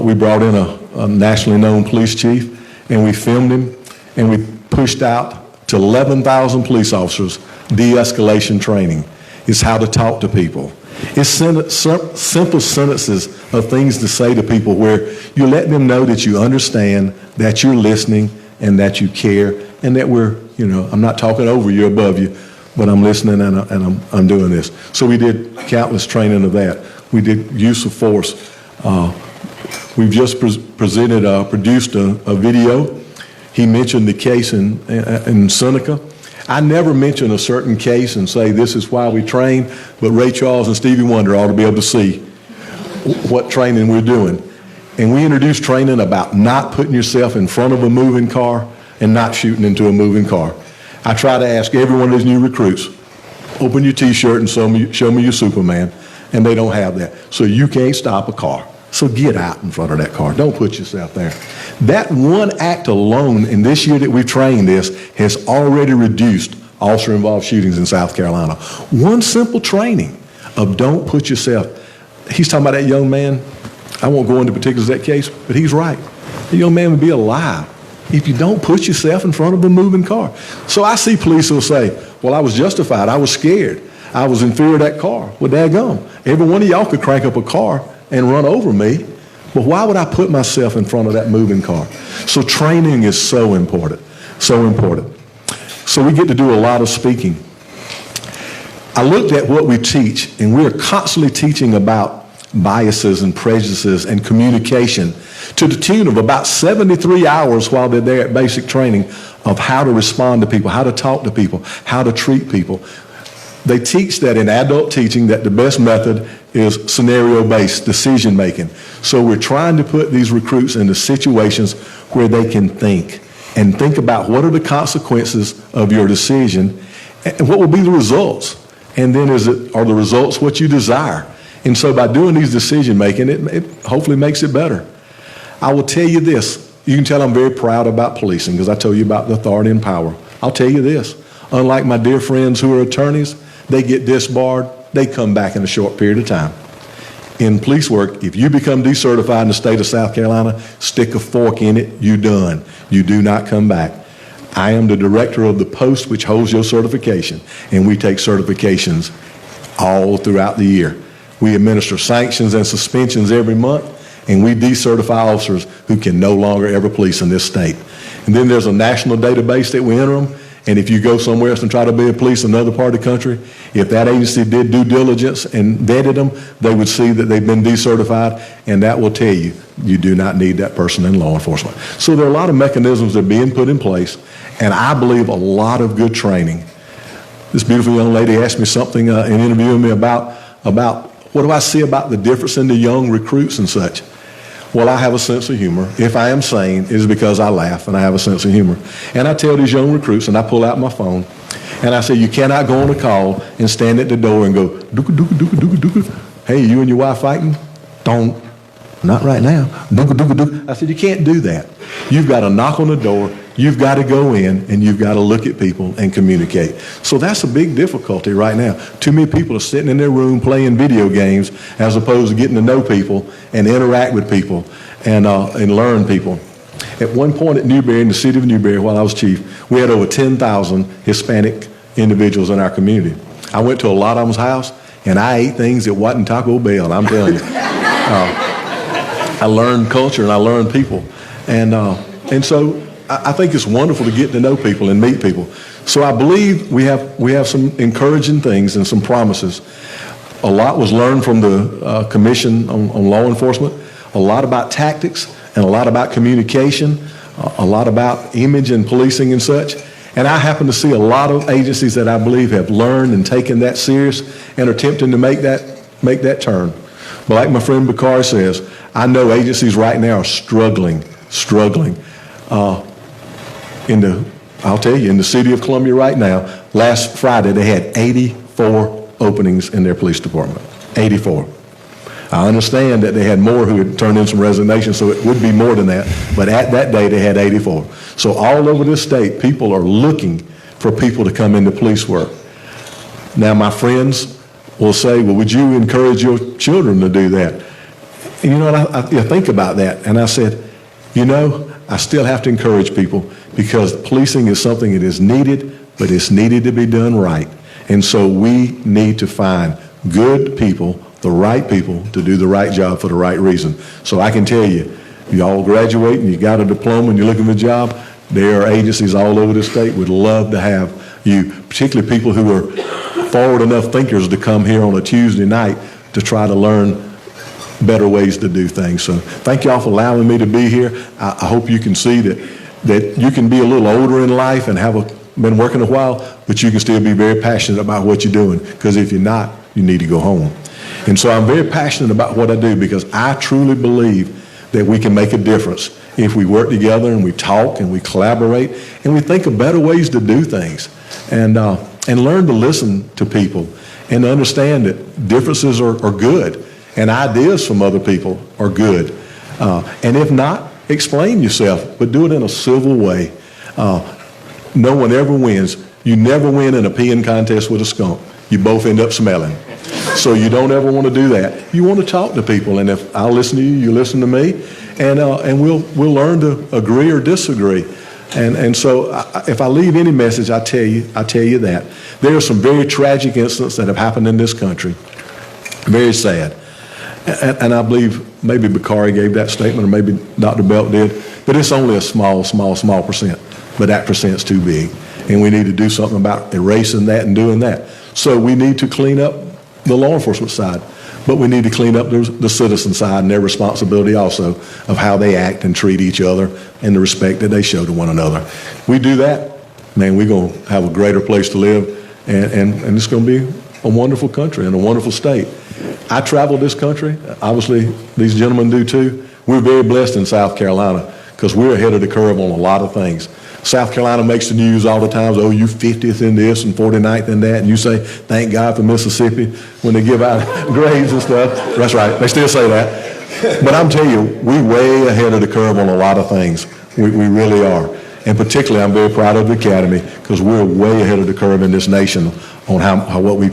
We brought in a nationally known police chief, and we filmed him, and we pushed out to 11,000 police officers de-escalation training. It's how to talk to people. It's simple sentences of things to say to people where you let them know that you understand, that you're listening, and that you care, and that I'm not talking over you, above you, but I'm listening and I'm doing this. So we did countless training of that. We did use of force. We've just produced a video. He mentioned the case in Seneca. I never mention a certain case and say this is why we train, but Ray Charles and Stevie Wonder ought to be able to see what training we're doing. And we introduced training about not putting yourself in front of a moving car and not shooting into a moving car. I try to ask every one of these new recruits, open your T-shirt and show me your Superman, and they don't have that. So you can't stop a car. So get out in front of that car. Don't put yourself there. That one act alone in this year that we've trained this has already reduced officer-involved shootings in South Carolina. One simple training of don't put yourself. He's talking about that young man. I won't go into particulars of that case, but he's right. The young man would be alive if you don't put yourself in front of a moving car. So I see police who will say, well, I was justified. I was scared. I was in fear of that car. Well, daggum. Every one of y'all could crank up a car and run over me, but why would I put myself in front of that moving car? So training is so important, so important. So we get to do a lot of speaking. I looked at what we teach, and we're constantly teaching about biases and prejudices and communication to the tune of about 73 hours while they're there at basic training of how to respond to people, how to talk to people, how to treat people. They teach that in adult teaching that the best method is scenario-based decision making. So we're trying to put these recruits into situations where they can think and think about what are the consequences of your decision and what will be the results. And then are the results what you desire? And so by doing these decision making, it hopefully makes it better. I will tell you this. You can tell I'm very proud about policing because I told you about the authority and power. I'll tell you this. Unlike my dear friends who are attorneys, they get disbarred, they come back in a short period of time. In police work, if you become decertified in the state of South Carolina, stick a fork in it, you're done. You do not come back. I am the director of the post which holds your certification, and we take certifications all throughout the year. We administer sanctions and suspensions every month, and we decertify officers who can no longer ever police in this state. And then there's a national database that we enter them, and if you go somewhere else and try to be a police in another part of the country, if that agency did due diligence and vetted them, they would see that they've been decertified, and that will tell you, you do not need that person in law enforcement. So there are a lot of mechanisms that are being put in place, and I believe a lot of good training. This beautiful young lady asked me something in interviewing me about what do I see about the difference in the young recruits and such. Well, I have a sense of humor. If I am sane, it is because I laugh and I have a sense of humor. And I tell these young recruits, and I pull out my phone, and I say, you cannot go on a call and stand at the door and go, dooka, dooka, dooka, dooka, dooka. Hey, you and your wife fighting? Don't. Not right now. Dooka, dooka, dooka. I said, you can't do that. You've got to knock on the door, you've got to go in, and you've got to look at people and communicate. So that's a big difficulty right now. Too many people are sitting in their room playing video games as opposed to getting to know people and interact with people and learn people. At one point at Newberry, in the city of Newberry, while I was chief, we had over 10,000 Hispanic individuals in our community. I went to a lot of them's house, and I ate things that wasn't Taco Bell, I'm telling you. I learned culture and I learned people. And so I think it's wonderful to get to know people and meet people. So I believe we have some encouraging things and some promises. A lot was learned from the Commission on Law Enforcement, a lot about tactics and a lot about communication, a lot about image and policing and such. And I happen to see a lot of agencies that I believe have learned and taken that serious and are attempting to make that turn. But like my friend Bakari says, I know agencies right now are struggling. I'll tell you, in the city of Columbia right now, last Friday they had 84 openings in their police department. 84. I understand that they had more who had turned in some resignations, so it would be more than that. But at that day, they had 84. So all over this state, people are looking for people to come into police work. Now, my friends will say, well, would you encourage your children to do that? And you know what, I think about that, and I said, you know, I still have to encourage people because policing is something that is needed, but it's needed to be done right. And so we need to find good people, the right people, to do the right job for the right reason. So I can tell you, you all graduate and you got a diploma and you're looking for a job, there are agencies all over the state would love to have you, particularly people who are forward enough thinkers to come here on a Tuesday night to try to learn better ways to do things. So thank y'all for allowing me to be here. I hope you can see that you can be a little older in life and been working a while, but you can still be very passionate about what you're doing, because if you're not, you need to go home. And so I'm very passionate about what I do because I truly believe that we can make a difference if we work together and we talk and we collaborate and we think of better ways to do things and learn to listen to people and understand that differences are good. And ideas from other people are good. And if not, explain yourself, but do it in a civil way. No one ever wins. You never win in a peeing contest with a skunk. You both end up smelling. So you don't ever want to do that. You want to talk to people, and if I'll listen to you, you listen to me, and we'll learn to agree or disagree. And so if I leave any message, I tell you that. There are some very tragic incidents that have happened in this country. Very sad. And I believe maybe Bakari gave that statement, or maybe Dr. Belk did, but it's only a small percent. But that percent's too big. And we need to do something about erasing that and doing that. So we need to clean up the law enforcement side, but we need to clean up the citizen side and their responsibility also of how they act and treat each other and the respect that they show to one another. We do that, man, we're going to have a greater place to live, and it's going to be a wonderful country and a wonderful state. I travel this country. Obviously, these gentlemen do too. We're very blessed in South Carolina because we're ahead of the curve on a lot of things. South Carolina makes the news all the time. Oh, you 50th in this and 49th in that. And you say, thank God for Mississippi when they give out grades and stuff. That's right. They still say that. But I'm telling you, we're way ahead of the curve on a lot of things. We really are. And particularly, I'm very proud of the Academy because we're way ahead of the curve in this nation on what we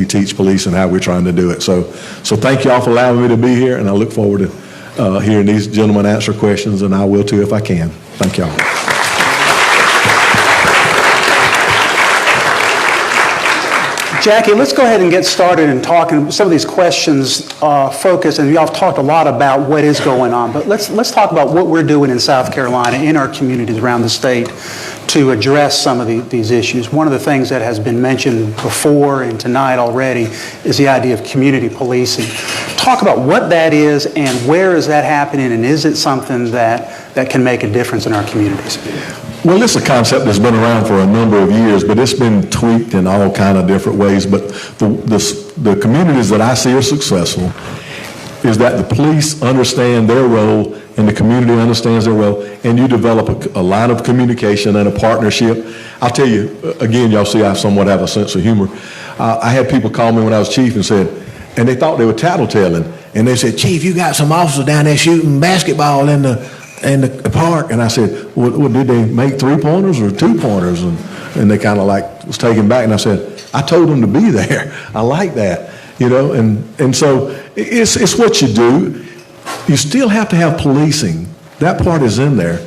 teach police and how we're trying to do it. So thank you all for allowing me to be here, and I look forward to hearing these gentlemen answer questions, and I will too if I can. Thank y'all. Jackie, let's go ahead and get started and talking. Some of these questions focus, and y'all have talked a lot about what is going on, but let's talk about what we're doing in South Carolina, in our communities around the state, to address some of these issues. One of the things that has been mentioned before and tonight already is the idea of community policing. Talk about what that is and where is that happening, and is it something that can make a difference in our communities? Well, this is a concept that's been around for a number of years, but it's been tweaked in all kind of different ways. But the communities that I see are successful is that the police understand their role and the community understands their role, and you develop a line of communication and a partnership. I'll tell you, again, y'all see I somewhat have a sense of humor. I had people call me when I was chief and they thought they were tattletelling, and they said, Chief, you got some officers down there shooting basketball in the park. And I said, well, did they make 3-pointers or 2-pointers? And they kind of like was taken back. And I said, I told them to be there. I like that, and so it's what you do. You still have to have policing. That part is in there.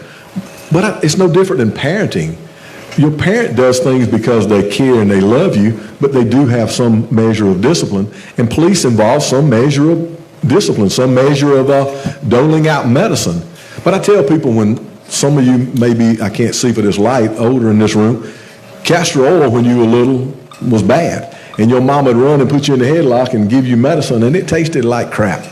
But it's no different than parenting. Your parent does things because they care and they love you, but they do have some measure of discipline. And police involves some measure of discipline, some measure of doling out medicine. But I tell people, when some of you maybe, I can't see for this light, older in this room, castor oil when you were little was bad. And your mom would run and put you in the headlock and give you medicine, and it tasted like crap.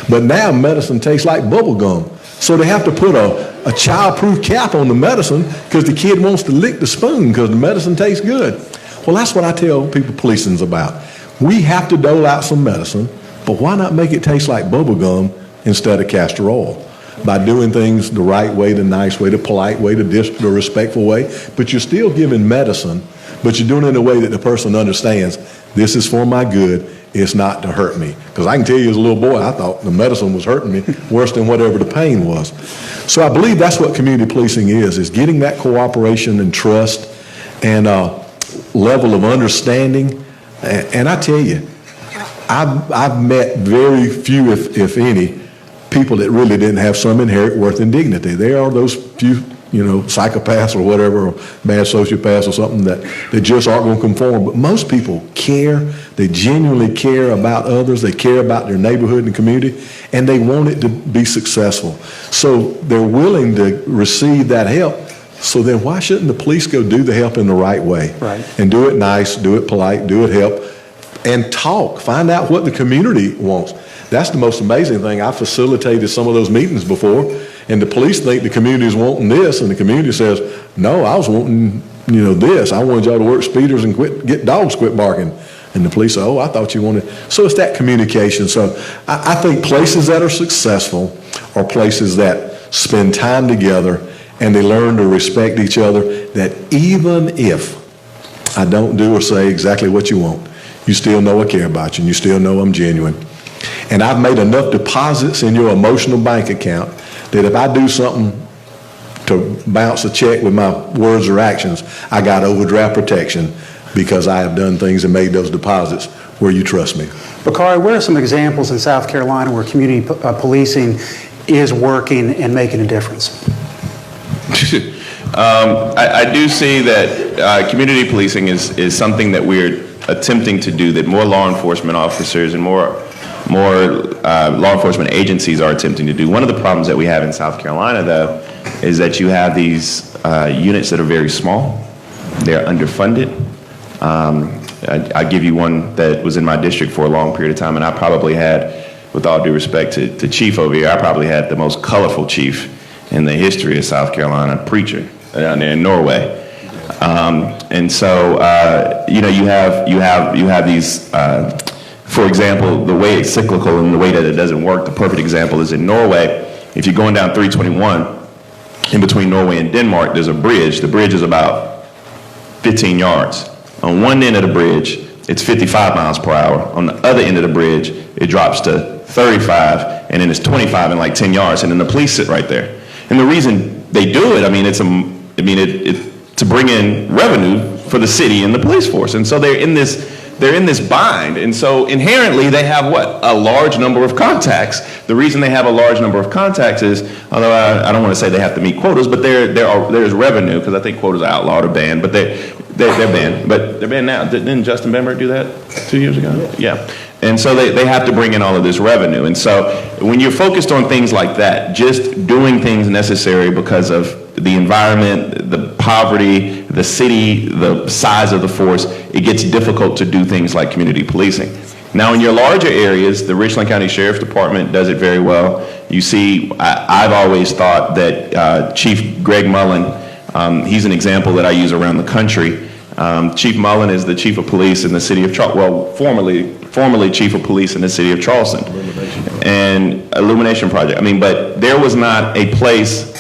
But now medicine tastes like bubble gum. So they have to put a child-proof cap on the medicine because the kid wants to lick the spoon because the medicine tastes good. Well, that's what I tell people policing's about. We have to dole out some medicine, but why not make it taste like bubble gum instead of castor oil? By doing things the right way, the nice way, the polite way, the respectful way. But you're still giving medicine, but you're doing it in a way that the person understands, this is for my good, it's not to hurt me. Because I can tell you as a little boy, I thought the medicine was hurting me worse than whatever the pain was. So I believe that's what community policing is getting that cooperation and trust and level of understanding. And I tell you, I've met very few, if any, people that really didn't have some inherent worth and dignity. There are those few, psychopaths or whatever, or bad sociopaths or something that just aren't going to conform. But most people care. They genuinely care about others. They care about their neighborhood and community, and they want it to be successful. So they're willing to receive that help. So then why shouldn't the police go do the help in the right way? Right. And do it nice, do it polite, do it help, and talk. Find out what the community wants. That's the most amazing thing. I facilitated some of those meetings before, and the police think the community is wanting this, and the community says, no, I was wanting, this. I wanted y'all to work speeders and get dogs quit barking. And the police say, oh, I thought you wanted. So it's that communication. So I think places that are successful are places that spend time together and they learn to respect each other, that even if I don't do or say exactly what you want, you still know I care about you and you still know I'm genuine. And I've made enough deposits in your emotional bank account that if I do something to bounce a check with my words or actions, I got overdraft protection because I have done things and made those deposits where you trust me. Bakari, what are some examples in South Carolina where community policing is working and making a difference? I do see that community policing is something that we're attempting to do, that more law enforcement officers and more law enforcement agencies are attempting to do. One of the problems that we have in South Carolina, though, is that you have these units that are very small. They're underfunded. I'll give you one that was in my district for a long period of time, and I probably had, with all due respect to Chief over here, I probably had the most colorful chief in the history of South Carolina, preacher, down there in Norway. And so, you know, you have these, for example, the way it's cyclical and the way that it doesn't work, the perfect example is in Norway. If you're going down 321, in between Norway and Denmark, there's a bridge. The bridge is about 15 yards. On one end of the bridge, it's 55 miles per hour. On the other end of the bridge, it drops to 35, and then it's 25 in like 10 yards, and then the police sit right there. And the reason they do it, I mean, it's to bring in revenue for the city and the police force. And so they're in this bind. And so inherently they have what? A large number of contacts. The reason they have a large number of contacts is, although I don't want to say they have to meet quotas, but there's revenue, because I think quotas are outlawed or banned, but they're banned. But they're banned now. Didn't Justin Bieber do that 2 years ago? Yeah. And so they have to bring in all of this revenue. And so when you're focused on things like that, just doing things necessary because of the environment, the poverty, the city, the size of the force, it gets difficult to do things like community policing. Now, in your larger areas, the Richland County Sheriff's Department does it very well. You see, I've always thought that Chief Greg Mullen, he's an example that I use around the country. Chief Mullen is the chief of police in the city of Charleston, well, formerly chief of police in the city of Charleston. And Illumination Project. I mean, but there was not a place,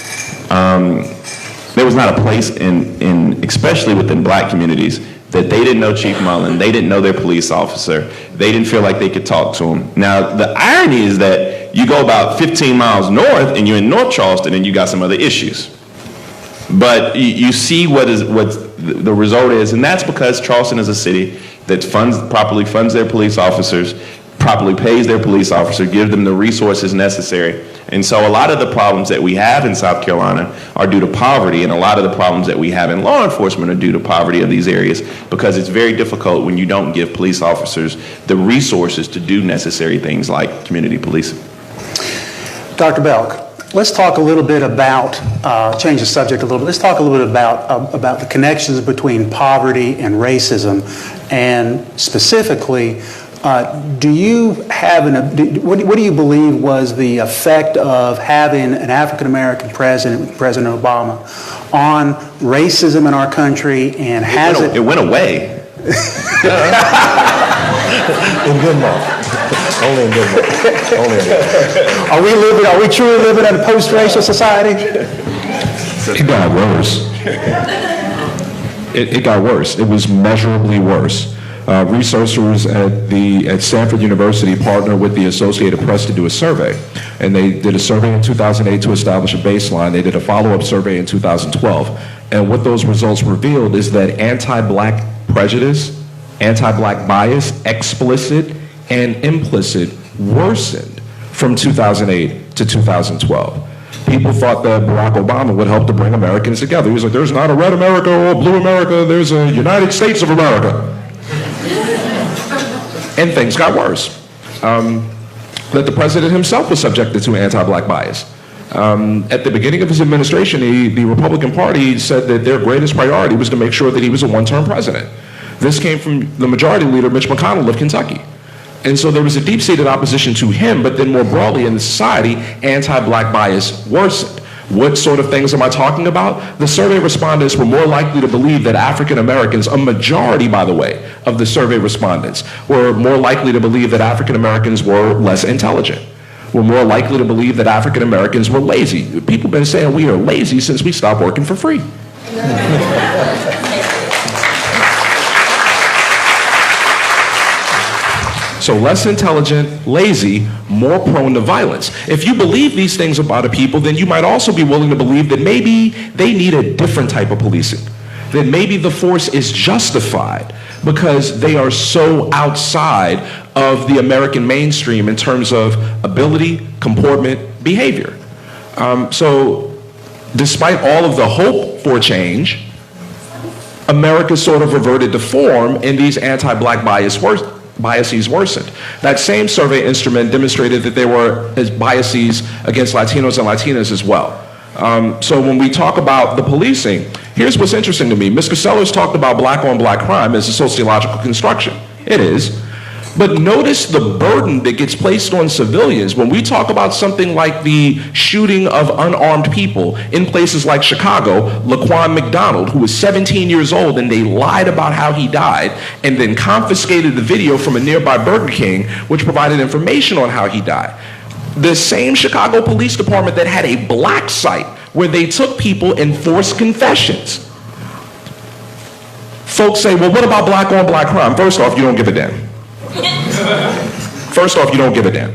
in especially within black communities, that they didn't know Chief Mullen, they didn't know their police officer, they didn't feel like they could talk to him. Now, the irony is that you go about 15 miles north and you're in North Charleston and you got some other issues. But you see what the result is, and that's because Charleston is a city that properly funds their police officers, properly pays their police officer, gives them the resources necessary. And so a lot of the problems that we have in South Carolina are due to poverty, and a lot of the problems that we have in law enforcement are due to poverty of these areas, because it's very difficult when you don't give police officers the resources to do necessary things like community policing. Dr. Belk, let's talk a little bit about, change the subject a little bit, let's talk a little bit about the connections between poverty and racism, and specifically, do you have what do you believe was the effect of having an African-American president, President Obama, on racism in our country, and it went away? In Denmark. Only in Denmark. Only in Denmark. Are we truly living in a post-racial society? It got worse. It got worse. It was measurably worse. Researchers at Stanford University partnered with the Associated Press to do a survey. And they did a survey in 2008 to establish a baseline. They did a follow-up survey in 2012. And what those results revealed is that anti-black prejudice, anti-black bias, explicit and implicit, worsened from 2008 to 2012. People thought that Barack Obama would help to bring Americans together. He was like, there's not a red America or a blue America, there's a United States of America. And things got worse. That the president himself was subjected to anti-black bias. At the beginning of his administration, the Republican Party said that their greatest priority was to make sure that he was a one-term president. This came from the majority leader, Mitch McConnell of Kentucky. And so there was a deep-seated opposition to him, but then more broadly in the society, anti-black bias worsened. What sort of things am I talking about? The survey respondents were more likely to believe that African Americans, a majority, by the way, of the survey respondents, were more likely to believe that African Americans were less intelligent, were more likely to believe that African Americans were lazy. People have been saying we are lazy since we stopped working for free. So less intelligent, lazy, more prone to violence. If you believe these things about a people, then you might also be willing to believe that maybe they need a different type of policing. That maybe the force is justified because they are so outside of the American mainstream in terms of ability, comportment, behavior. So despite all of the hope for change, America sort of reverted to form, and these anti-black biases worsened. That same survey instrument demonstrated that there were biases against Latinos and Latinas as well. So when we talk about the policing, here's what's interesting to me. Mr. Sellers talked about black-on-black crime as a sociological construction. It is. But notice the burden that gets placed on civilians when we talk about something like the shooting of unarmed people in places like Chicago. Laquan McDonald, who was 17 years old, and they lied about how he died and then confiscated the video from a nearby Burger King, which provided information on how he died. The same Chicago Police Department that had a black site where they took people and forced confessions. Folks say, well, what about black on black crime? First off, you don't give a damn. First off, you don't give a damn.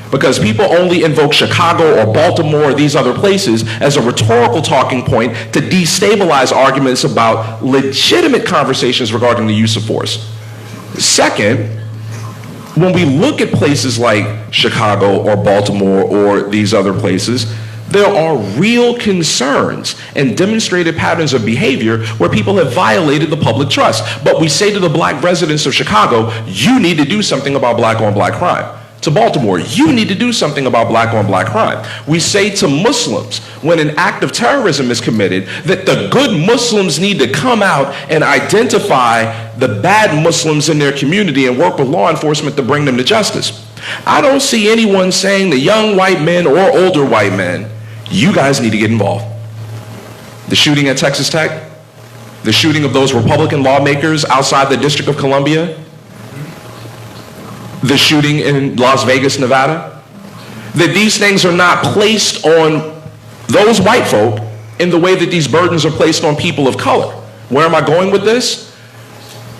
Because people only invoke Chicago or Baltimore or these other places as a rhetorical talking point to destabilize arguments about legitimate conversations regarding the use of force. Second, when we look at places like Chicago or Baltimore or these other places, there are real concerns and demonstrated patterns of behavior where people have violated the public trust. But we say to the black residents of Chicago, you need to do something about black on black crime. To Baltimore, you need to do something about black on black crime. We say to Muslims, when an act of terrorism is committed, that the good Muslims need to come out and identify the bad Muslims in their community and work with law enforcement to bring them to justice. I don't see anyone saying to young white men or older white men, you guys need to get involved. The shooting at Texas Tech, the shooting of those Republican lawmakers outside the District of Columbia, the shooting in Las Vegas, Nevada, that these things are not placed on those white folk in the way that these burdens are placed on people of color. Where am I going with this?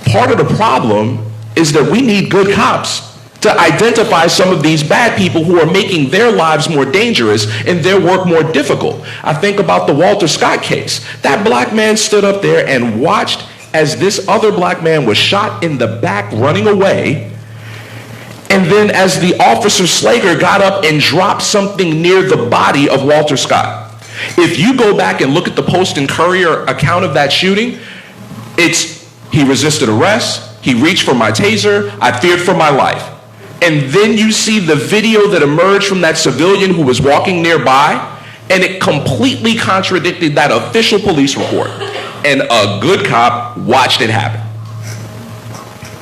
Part of the problem is that we need good cops to identify some of these bad people who are making their lives more dangerous and their work more difficult. I think about the Walter Scott case. That black man stood up there and watched as this other black man was shot in the back running away. And then as the officer Slager got up and dropped something near the body of Walter Scott. If you go back and look at the Post and Courier account of that shooting, it's he resisted arrest, he reached for my taser, I feared for my life. And then you see the video that emerged from that civilian who was walking nearby, and it completely contradicted that official police report. And a good cop watched it happen.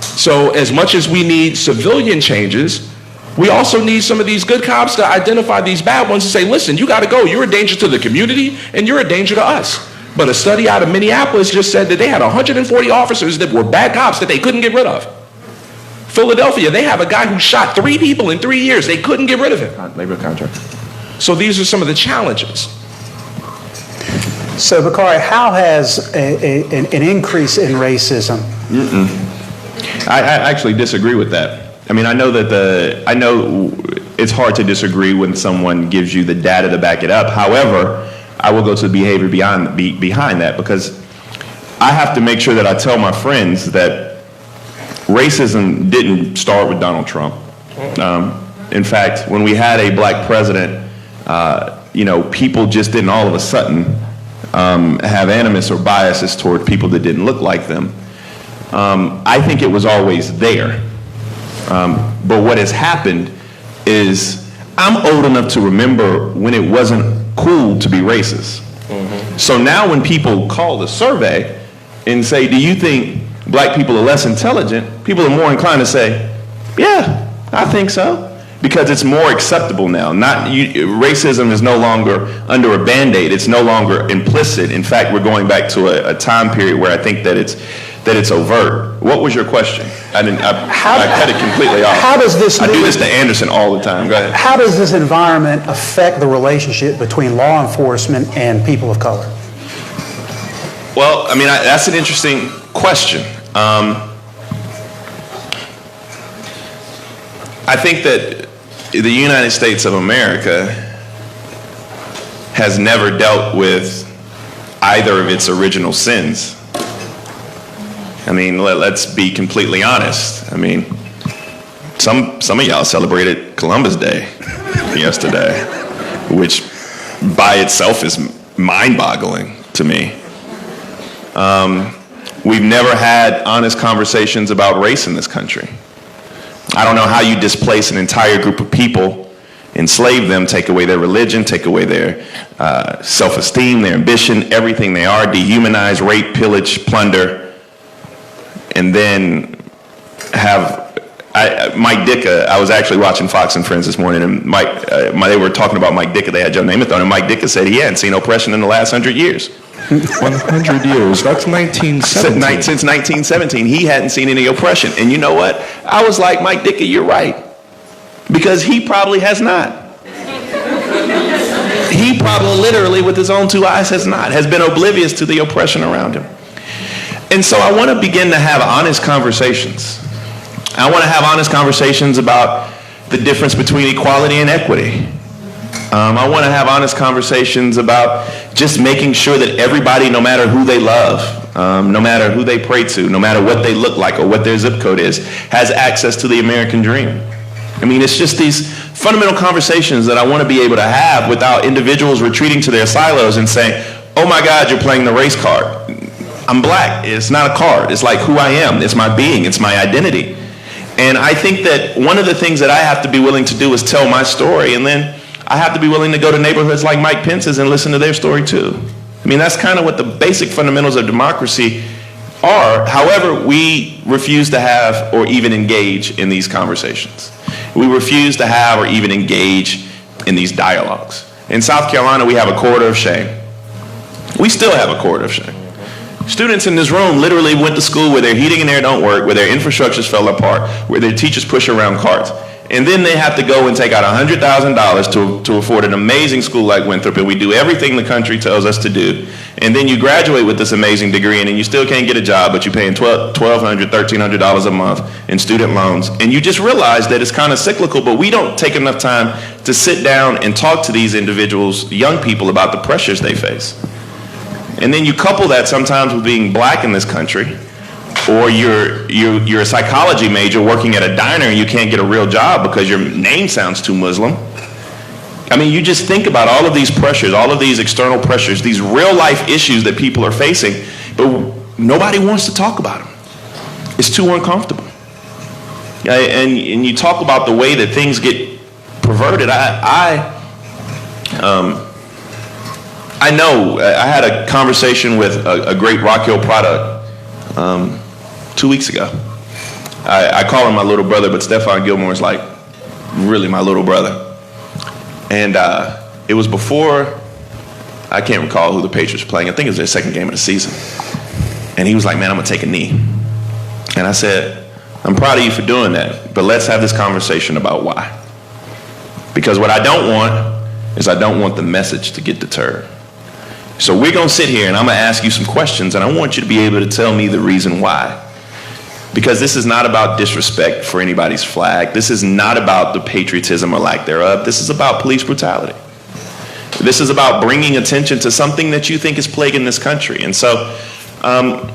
So as much as we need civilian changes, we also need some of these good cops to identify these bad ones and say, listen, you gotta go. You're a danger to the community and you're a danger to us. But a study out of Minneapolis just said that they had 140 officers that were bad cops that they couldn't get rid of. Philadelphia, they have a guy who shot 3 people in 3 years. They couldn't get rid of him. Labor contract. So these are some of the challenges. So, Bakari, how has an increase in racism? I actually disagree with that. I mean, I know it's hard to disagree when someone gives you the data to back it up. However, I will go to the behavior behind that, because I have to make sure that I tell my friends that racism didn't start with Donald Trump. In fact, when we had a black president, people just didn't all of a sudden have animus or biases toward people that didn't look like them. I think it was always there. But what has happened is I'm old enough to remember when it wasn't cool to be racist. So now when people call the survey and say, do you think black people are less intelligent? People are more inclined to say, yeah, I think so. Because it's more acceptable now. Racism is no longer under a Band-Aid. It's no longer implicit. In fact, we're going back to a time period where I think that it's overt. What was your question? I cut it completely off. How does this I do this to Anderson all the time. Go ahead. How does this environment affect the relationship between law enforcement and people of color? Well, I mean, that's an interesting question. I think that the United States of America has never dealt with either of its original sins. I mean, let's be completely honest. I mean, some of y'all celebrated Columbus Day yesterday, which by itself is mind-boggling to me. We've never had honest conversations about race in this country. I don't know how you displace an entire group of people, enslave them, take away their religion, take away their self-esteem, their ambition, everything they are, dehumanize, rape, pillage, plunder, and then have Mike Dicka, I was actually watching Fox and Friends this morning, and they were talking about Mike Dicka. They had Joe Namath on, and Mike Dicka said he hadn't seen oppression in the last 100 years. 100 years. That's 1917. Since 1917, he hadn't seen any oppression. And you know what? I was like, Mike Dicka, you're right. Because he probably has not. He probably literally, with his own two eyes, has been oblivious to the oppression around him. And so I want to begin to have honest conversations. I want to have honest conversations about the difference between equality and equity. I want to have honest conversations about just making sure that everybody, no matter who they love, no matter who they pray to, no matter what they look like or what their zip code is, has access to the American dream. I mean, it's just these fundamental conversations that I want to be able to have without individuals retreating to their silos and saying, oh my God, you're playing the race card. I'm black. It's not a card. It's like who I am. It's my being. It's my identity. And I think that one of the things that I have to be willing to do is tell my story, and then I have to be willing to go to neighborhoods like Mike Pence's and listen to their story too. I mean, that's kind of what the basic fundamentals of democracy are. However, we refuse to have or even engage in these conversations. We refuse to have or even engage in these dialogues. In South Carolina, we have a corridor of shame. We still have a corridor of shame. Students in this room literally went to school where their heating and air don't work, where their infrastructures fell apart, where their teachers push around carts. And then they have to go and take out $100,000 to afford an amazing school like Winthrop, and we do everything the country tells us to do. And then you graduate with this amazing degree, and then you still can't get a job, but you're paying $1,200, $1,300 a month in student loans. And you just realize that it's kind of cyclical, but we don't take enough time to sit down and talk to these individuals, young people, about the pressures they face. And then you couple that sometimes with being black in this country, or you're a psychology major working at a diner and you can't get a real job because your name sounds too Muslim. I mean, you just think about all of these pressures, all of these external pressures, these real life issues that people are facing, but nobody wants to talk about them. It's too uncomfortable. And you talk about the way that things get perverted. I know I had a conversation with a great Rock Hill product 2 weeks ago. I call him my little brother, but Stephon Gilmore is like really my little brother. And it was before, I can't recall who the Patriots were playing. I think it was their second game of the season. And he was like, man, I'm going to take a knee. And I said, I'm proud of you for doing that, but let's have this conversation about why. Because what I don't want is I don't want the message to get deterred. So we're going to sit here and I'm going to ask you some questions, and I want you to be able to tell me the reason why. Because this is not about disrespect for anybody's flag. This is not about the patriotism or lack thereof. This is about police brutality. This is about bringing attention to something that you think is plaguing this country. And so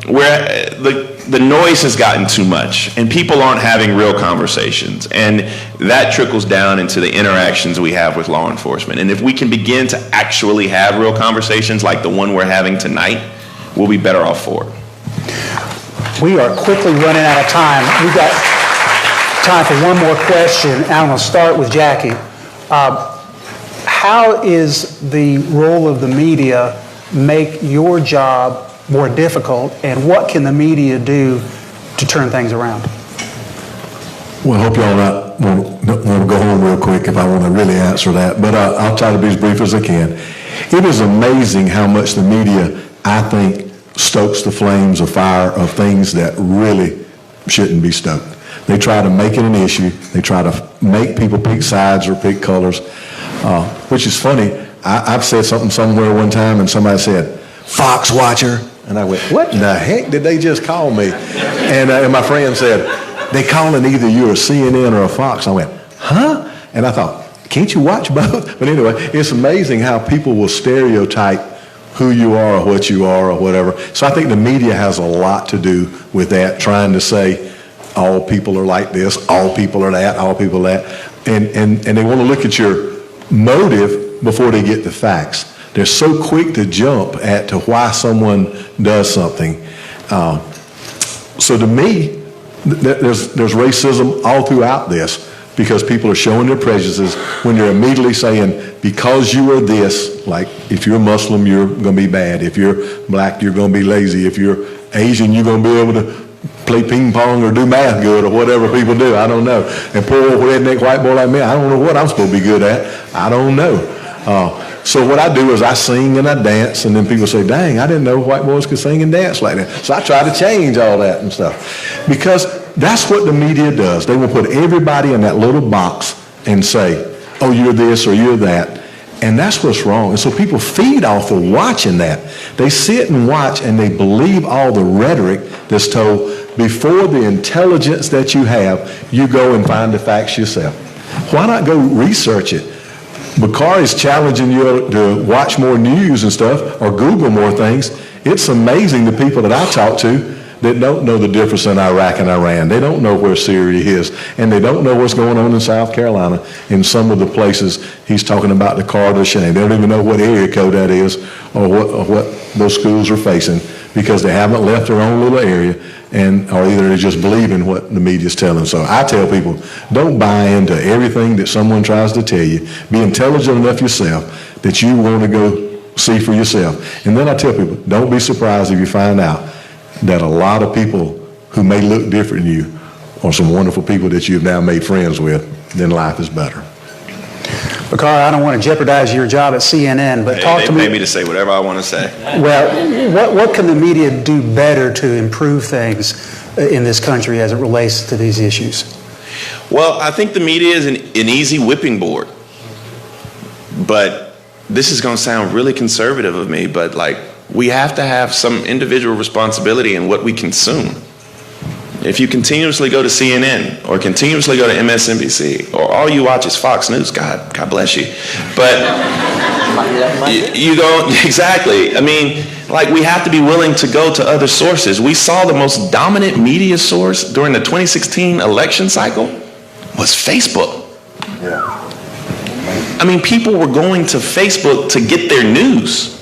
where the noise has gotten too much and people aren't having real conversations, and that trickles down into the interactions we have with law enforcement. And if we can begin to actually have real conversations like the one we're having tonight, we'll be better off for it. We are quickly running out of time. We've got time for one more question. I'm going to start with Jackie. How is the role of the media make your job more difficult, and what can the media do to turn things around? Well, I hope y'all not want to go home real quick if I want to really answer that, but I'll try to be as brief as I can. It is amazing how much the media, I think, stokes the flames of fire of things that really shouldn't be stoked. They try to make it an issue. They try to make people pick sides or pick colors, which is funny. I've said something somewhere one time and somebody said, "Fox watcher." And I went, "What in the heck did they just call me?" And my friend said, "They calling either you're a CNN or a Fox." I went, "Huh?" And I thought, can't you watch both? But anyway, it's amazing how people will stereotype who you are or what you are or whatever. So I think the media has a lot to do with that, trying to say all people are like this, all people are that, all people are that. And they want to look at your motive before they get the facts. They're so quick to jump to why someone does something. So to me, there's racism all throughout this, because people are showing their prejudices when they're immediately saying, because you are this, like if you're Muslim, you're going to be bad. If you're black, you're going to be lazy. If you're Asian, you're going to be able to play ping pong or do math good or whatever people do. I don't know. And poor old redneck white boy like me, I don't know what I'm supposed to be good at. I don't know. So what I do is I sing and I dance, and then people say, dang, I didn't know white boys could sing and dance like that. So I try to change all that and stuff. Because that's what the media does. They will put everybody in that little box and say, oh, you're this or you're that. And that's what's wrong. And so people feed off of watching that. They sit and watch and they believe all the rhetoric that's told. Before the intelligence that you have, you go and find the facts yourself. Why not go research it? Bakari's challenging you to watch more news and stuff or Google more things. It's amazing the people that I talk to that don't know the difference in Iraq and Iran. They don't know where Syria is, and they don't know what's going on in South Carolina in some of the places he's talking about the Carter shame. They don't even know what area code that is or what those schools are facing because they haven't left their own little area, or either they just believe in what the media's telling them. So I tell people, don't buy into everything that someone tries to tell you. Be intelligent enough yourself that you want to go see for yourself. And then I tell people, don't be surprised if you find out that a lot of people who may look different than you are some wonderful people that you've now made friends with, then life is better. Bakari, I don't want to jeopardize your job at CNN, but talk to me. They pay me to say whatever I want to say. Well, what can the media do better to improve things in this country as it relates to these issues? Well, I think the media is an easy whipping board. But this is going to sound really conservative of me, but like, we have to have some individual responsibility in what we consume. If you continuously go to CNN or continuously go to MSNBC or all you watch is Fox News, God bless you. But you go, exactly. I mean, like, we have to be willing to go to other sources. We saw the most dominant media source during the 2016 election cycle was Facebook. Yeah. I mean, people were going to Facebook to get their news.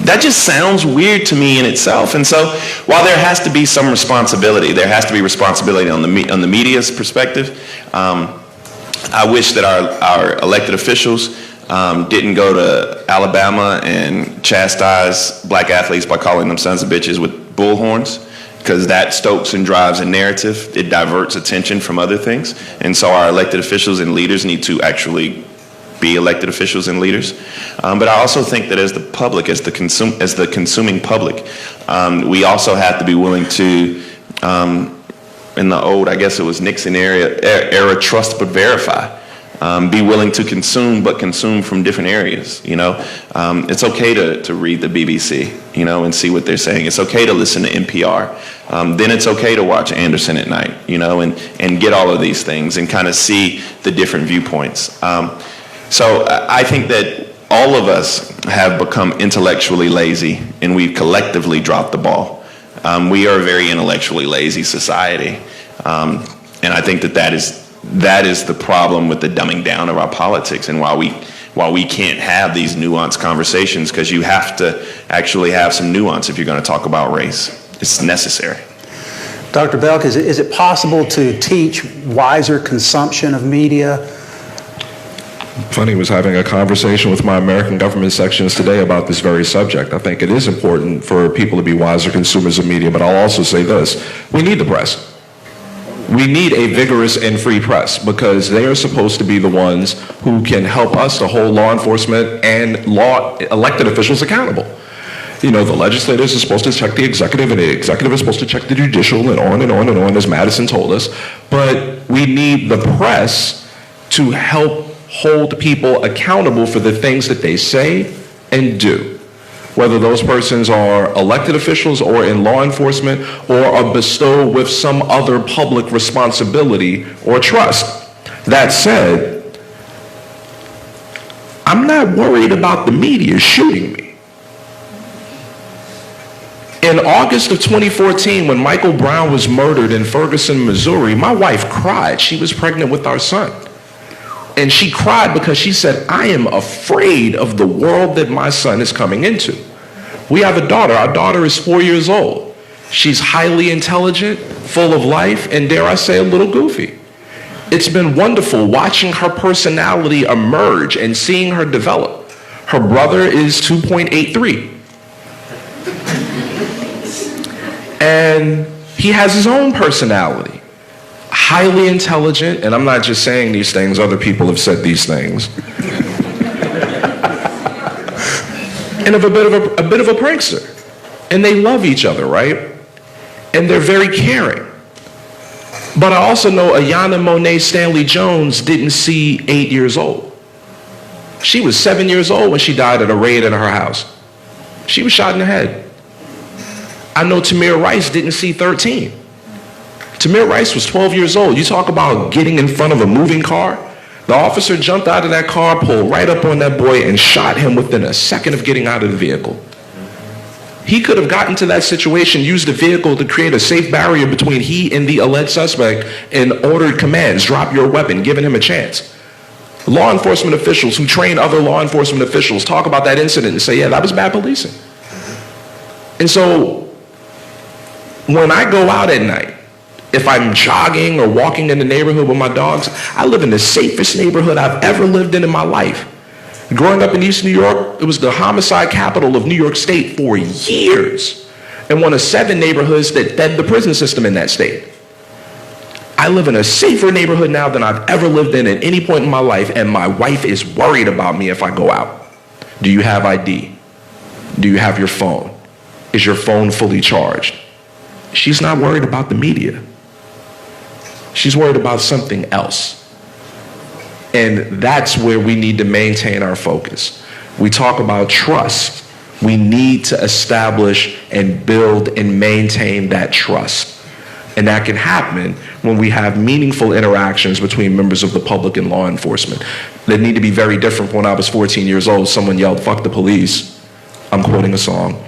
That just sounds weird to me in itself. And so while there has to be some responsibility, there has to be responsibility on the media's perspective. I wish that our elected officials didn't go to Alabama and chastise black athletes by calling them sons of bitches with bullhorns, because that stokes and drives a narrative. It diverts attention from other things. And so our elected officials and leaders need to actually be elected officials and leaders. But I also think that as the public, as the consuming public, we also have to be willing to, in the old, I guess it was Nixon era, trust but verify. Be willing to consume, but consume from different areas. You know, it's okay to read the BBC, you know, and see what they're saying. It's okay to listen to NPR. Then it's okay to watch Anderson at night, you know, and get all of these things and kind of see the different viewpoints. So I think that all of us have become intellectually lazy, and we've collectively dropped the ball. We are a very intellectually lazy society, and I think that is the problem with the dumbing down of our politics, and why we can't have these nuanced conversations, because you have to actually have some nuance if you're going to talk about race. It's necessary. Dr. Belk, is it possible to teach wiser consumption of media? Funny, was having a conversation with my American government sections today about this very subject. I think it is important for people to be wiser consumers of media, but I'll also say this: we need the press. We need a vigorous and free press, because they are supposed to be the ones who can help us to hold law enforcement and elected officials accountable. You know, the legislators are supposed to check the executive, and the executive is supposed to check the judicial, and on and on and on, as Madison told us. But we need the press to help hold people accountable for the things that they say and do, whether those persons are elected officials or in law enforcement or are bestowed with some other public responsibility or trust. That said, I'm not worried about the media shooting me. In August of 2014, when Michael Brown was murdered in Ferguson, Missouri, my wife cried. She was pregnant with our son. And she cried because she said, I am afraid of the world that my son is coming into. We have a daughter. Our daughter is 4 years old. She's highly intelligent, full of life, and dare I say, a little goofy. It's been wonderful watching her personality emerge and seeing her develop. Her brother is 2.83. And He has his own personality. Highly intelligent, and I'm not just saying these things, other people have said these things. And of a bit of a prankster. And they love each other, right? And they're very caring. But I also know Ayanna Monet Stanley Jones didn't see 8 years old. She was 7 years old when she died at a raid in her house. She was shot in the head. I know Tamir Rice didn't see 13. Tamir Rice was 12 years old. You talk about getting in front of a moving car. The officer jumped out of that car, pulled right up on that boy, and shot him within a second of getting out of the vehicle. He could have gotten to that situation, used the vehicle to create a safe barrier between he and the alleged suspect, and ordered commands, drop your weapon, giving him a chance. Law enforcement officials who train other law enforcement officials talk about that incident and say, yeah, that was bad policing. And so when I go out at night, if I'm jogging or walking in the neighborhood with my dogs, I live in the safest neighborhood I've ever lived in my life. Growing up in East New York, it was the homicide capital of New York State for years, and one of 7 neighborhoods that fed the prison system in that state. I live in a safer neighborhood now than I've ever lived in at any point in my life, and my wife is worried about me if I go out. Do you have ID? Do you have your phone? Is your phone fully charged? She's not worried about the media. She's worried about something else. And that's where we need to maintain our focus. We talk about trust. We need to establish and build and maintain that trust. And that can happen when we have meaningful interactions between members of the public and law enforcement. They need to be very different from when I was 14 years old. Someone yelled, "Fuck the police." I'm quoting a song.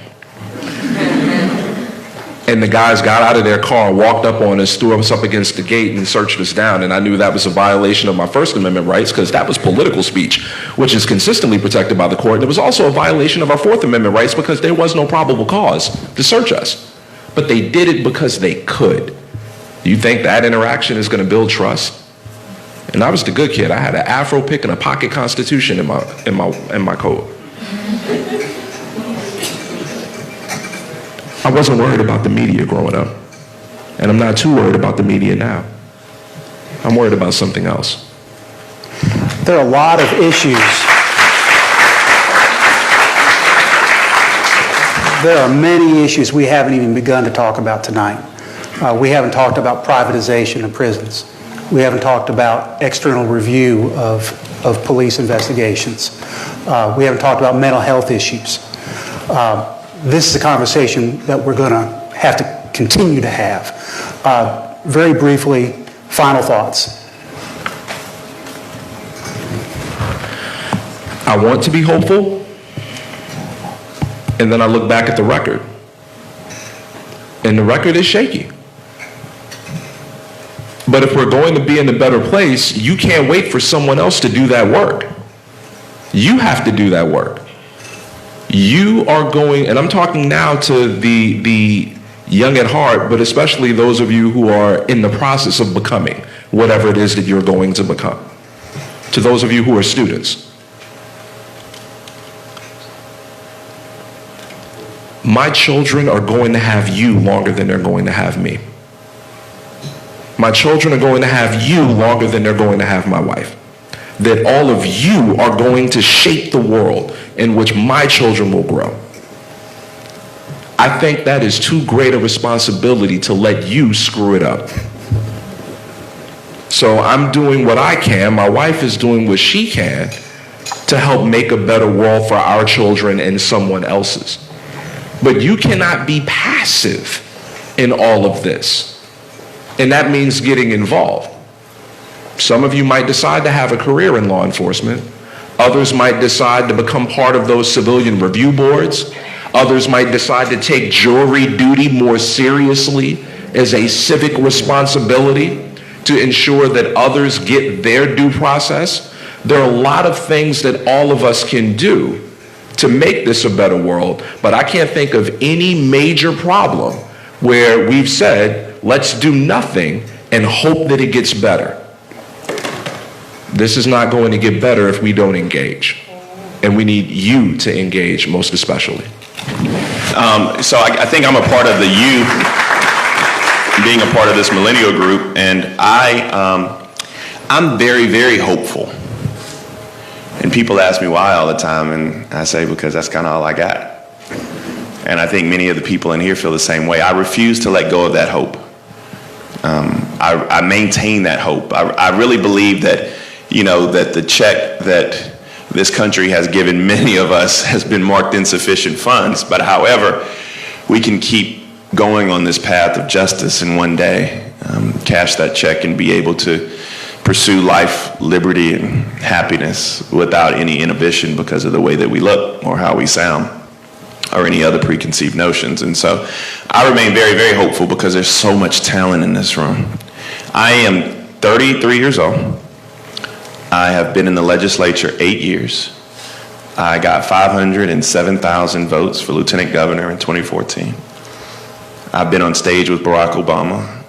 And the guys got out of their car, walked up on us, threw us up against the gate, and searched us down. And I knew that was a violation of my First Amendment rights, because that was political speech, which is consistently protected by the court. And it was also a violation of our Fourth Amendment rights, because there was no probable cause to search us. But they did it because they could. Do you think that interaction is going to build trust? And I was the good kid. I had an Afro pick and a pocket constitution in my coat. I wasn't worried about the media growing up, and I'm not too worried about the media now. I'm worried about something else. There are a lot of issues. There are many issues we haven't even begun to talk about tonight. We haven't talked about privatization of prisons. We haven't talked about external review of police investigations. We haven't talked about mental health issues. This is a conversation that we're going to have to continue to have. Very briefly, final thoughts. I want to be hopeful, and then I look back at the record, and the record is shaky. But if we're going to be in a better place, you can't wait for someone else to do that work. You have to do that work. You are going, and I'm talking now to the young at heart, but especially those of you who are in the process of becoming whatever it is that you're going to become. To those of you who are students. My children are going to have you longer than they're going to have me. My children are going to have you longer than they're going to have my wife. That all of you are going to shape the world in which my children will grow. I think that is too great a responsibility to let you screw it up. So I'm doing what I can, my wife is doing what she can to help make a better world for our children and someone else's. But you cannot be passive in all of this. And that means getting involved. Some of you might decide to have a career in law enforcement. Others might decide to become part of those civilian review boards. Others might decide to take jury duty more seriously as a civic responsibility to ensure that others get their due process. There are a lot of things that all of us can do to make this a better world, but I can't think of any major problem where we've said, let's do nothing and hope that it gets better. This is not going to get better if we don't engage. And we need you to engage most especially. So I think I'm a part of the you. being a part of this millennial group, and I'm very, very hopeful. And people ask me why all the time, and I say because that's kind of all I got. And I think many of the people in here feel the same way. I refuse to let go of that hope. I maintain that hope. I really believe that, that the check that this country has given many of us has been marked insufficient funds. But however, we can keep going on this path of justice and one day cash that check and be able to pursue life, liberty, and happiness without any inhibition because of the way that we look or how we sound or any other preconceived notions. And so I remain very, very hopeful because there's so much talent in this room. I am 33 years old. I have been in the legislature 8 years. I got 507,000 votes for lieutenant governor in 2014. I've been on stage with Barack Obama.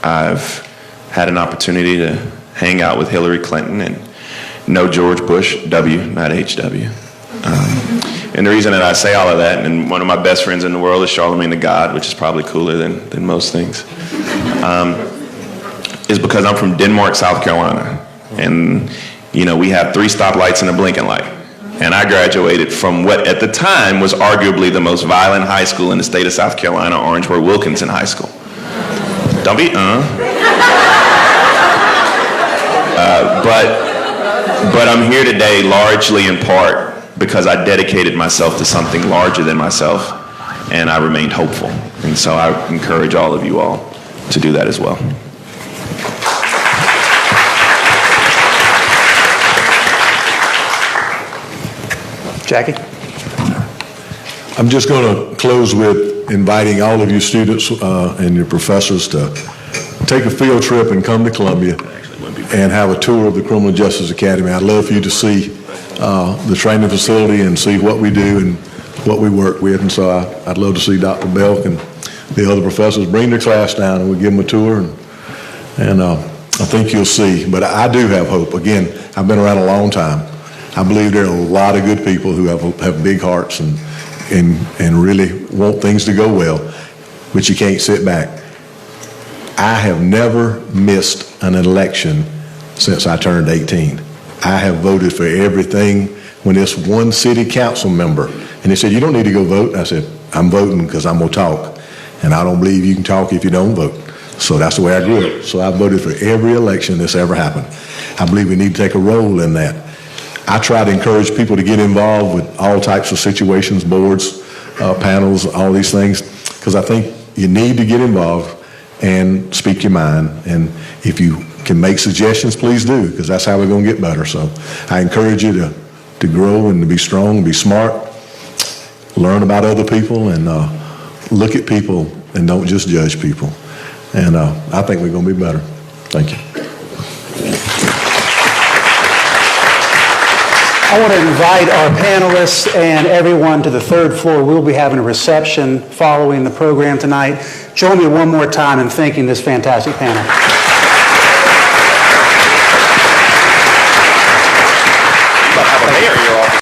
I've had an opportunity to hang out with Hillary Clinton and know George Bush W, not HW. And the reason that I say all of that, and one of my best friends in the world is Charlemagne the God, which is probably cooler than most things, is because I'm from Denmark, South Carolina. And, we have 3 stoplights and a blinking light. And I graduated from what at the time was arguably the most violent high school in the state of South Carolina, Orangeburg-Wilkinson High School. Don't be, But I'm here today largely in part because I dedicated myself to something larger than myself, and I remained hopeful. And so I encourage all of you all to do that as well. Jackie? I'm just going to close with inviting all of you students and your professors to take a field trip and come to Columbia and have a tour of the Criminal Justice Academy. I'd love for you to see the training facility and see what we do and what we work with. And so I'd love to see Dr. Belk and the other professors bring their class down and we'll give them a tour. And I think you'll see. But I do have hope. Again, I've been around a long time. I believe there are a lot of good people who have big hearts and really want things to go well, but you can't sit back. I have never missed an election since I turned 18. I have voted for everything. When it's one city council member, and they said, you don't need to go vote. I said, I'm voting because I'm going to talk. And I don't believe you can talk if you don't vote. So that's the way I grew up. So I voted for every election that's ever happened. I believe we need to take a role in that. I try to encourage people to get involved with all types of situations, boards, panels, all these things, because I think you need to get involved and speak your mind. And if you can make suggestions, please do, because that's how we're going to get better. So I encourage you to grow and to be strong, be smart, learn about other people, and look at people and don't just judge people. And I think we're going to be better. Thank you. I want to invite our panelists and everyone to the 3rd floor. We'll be having a reception following the program tonight. Join me one more time in thanking this fantastic panel. But have a mayor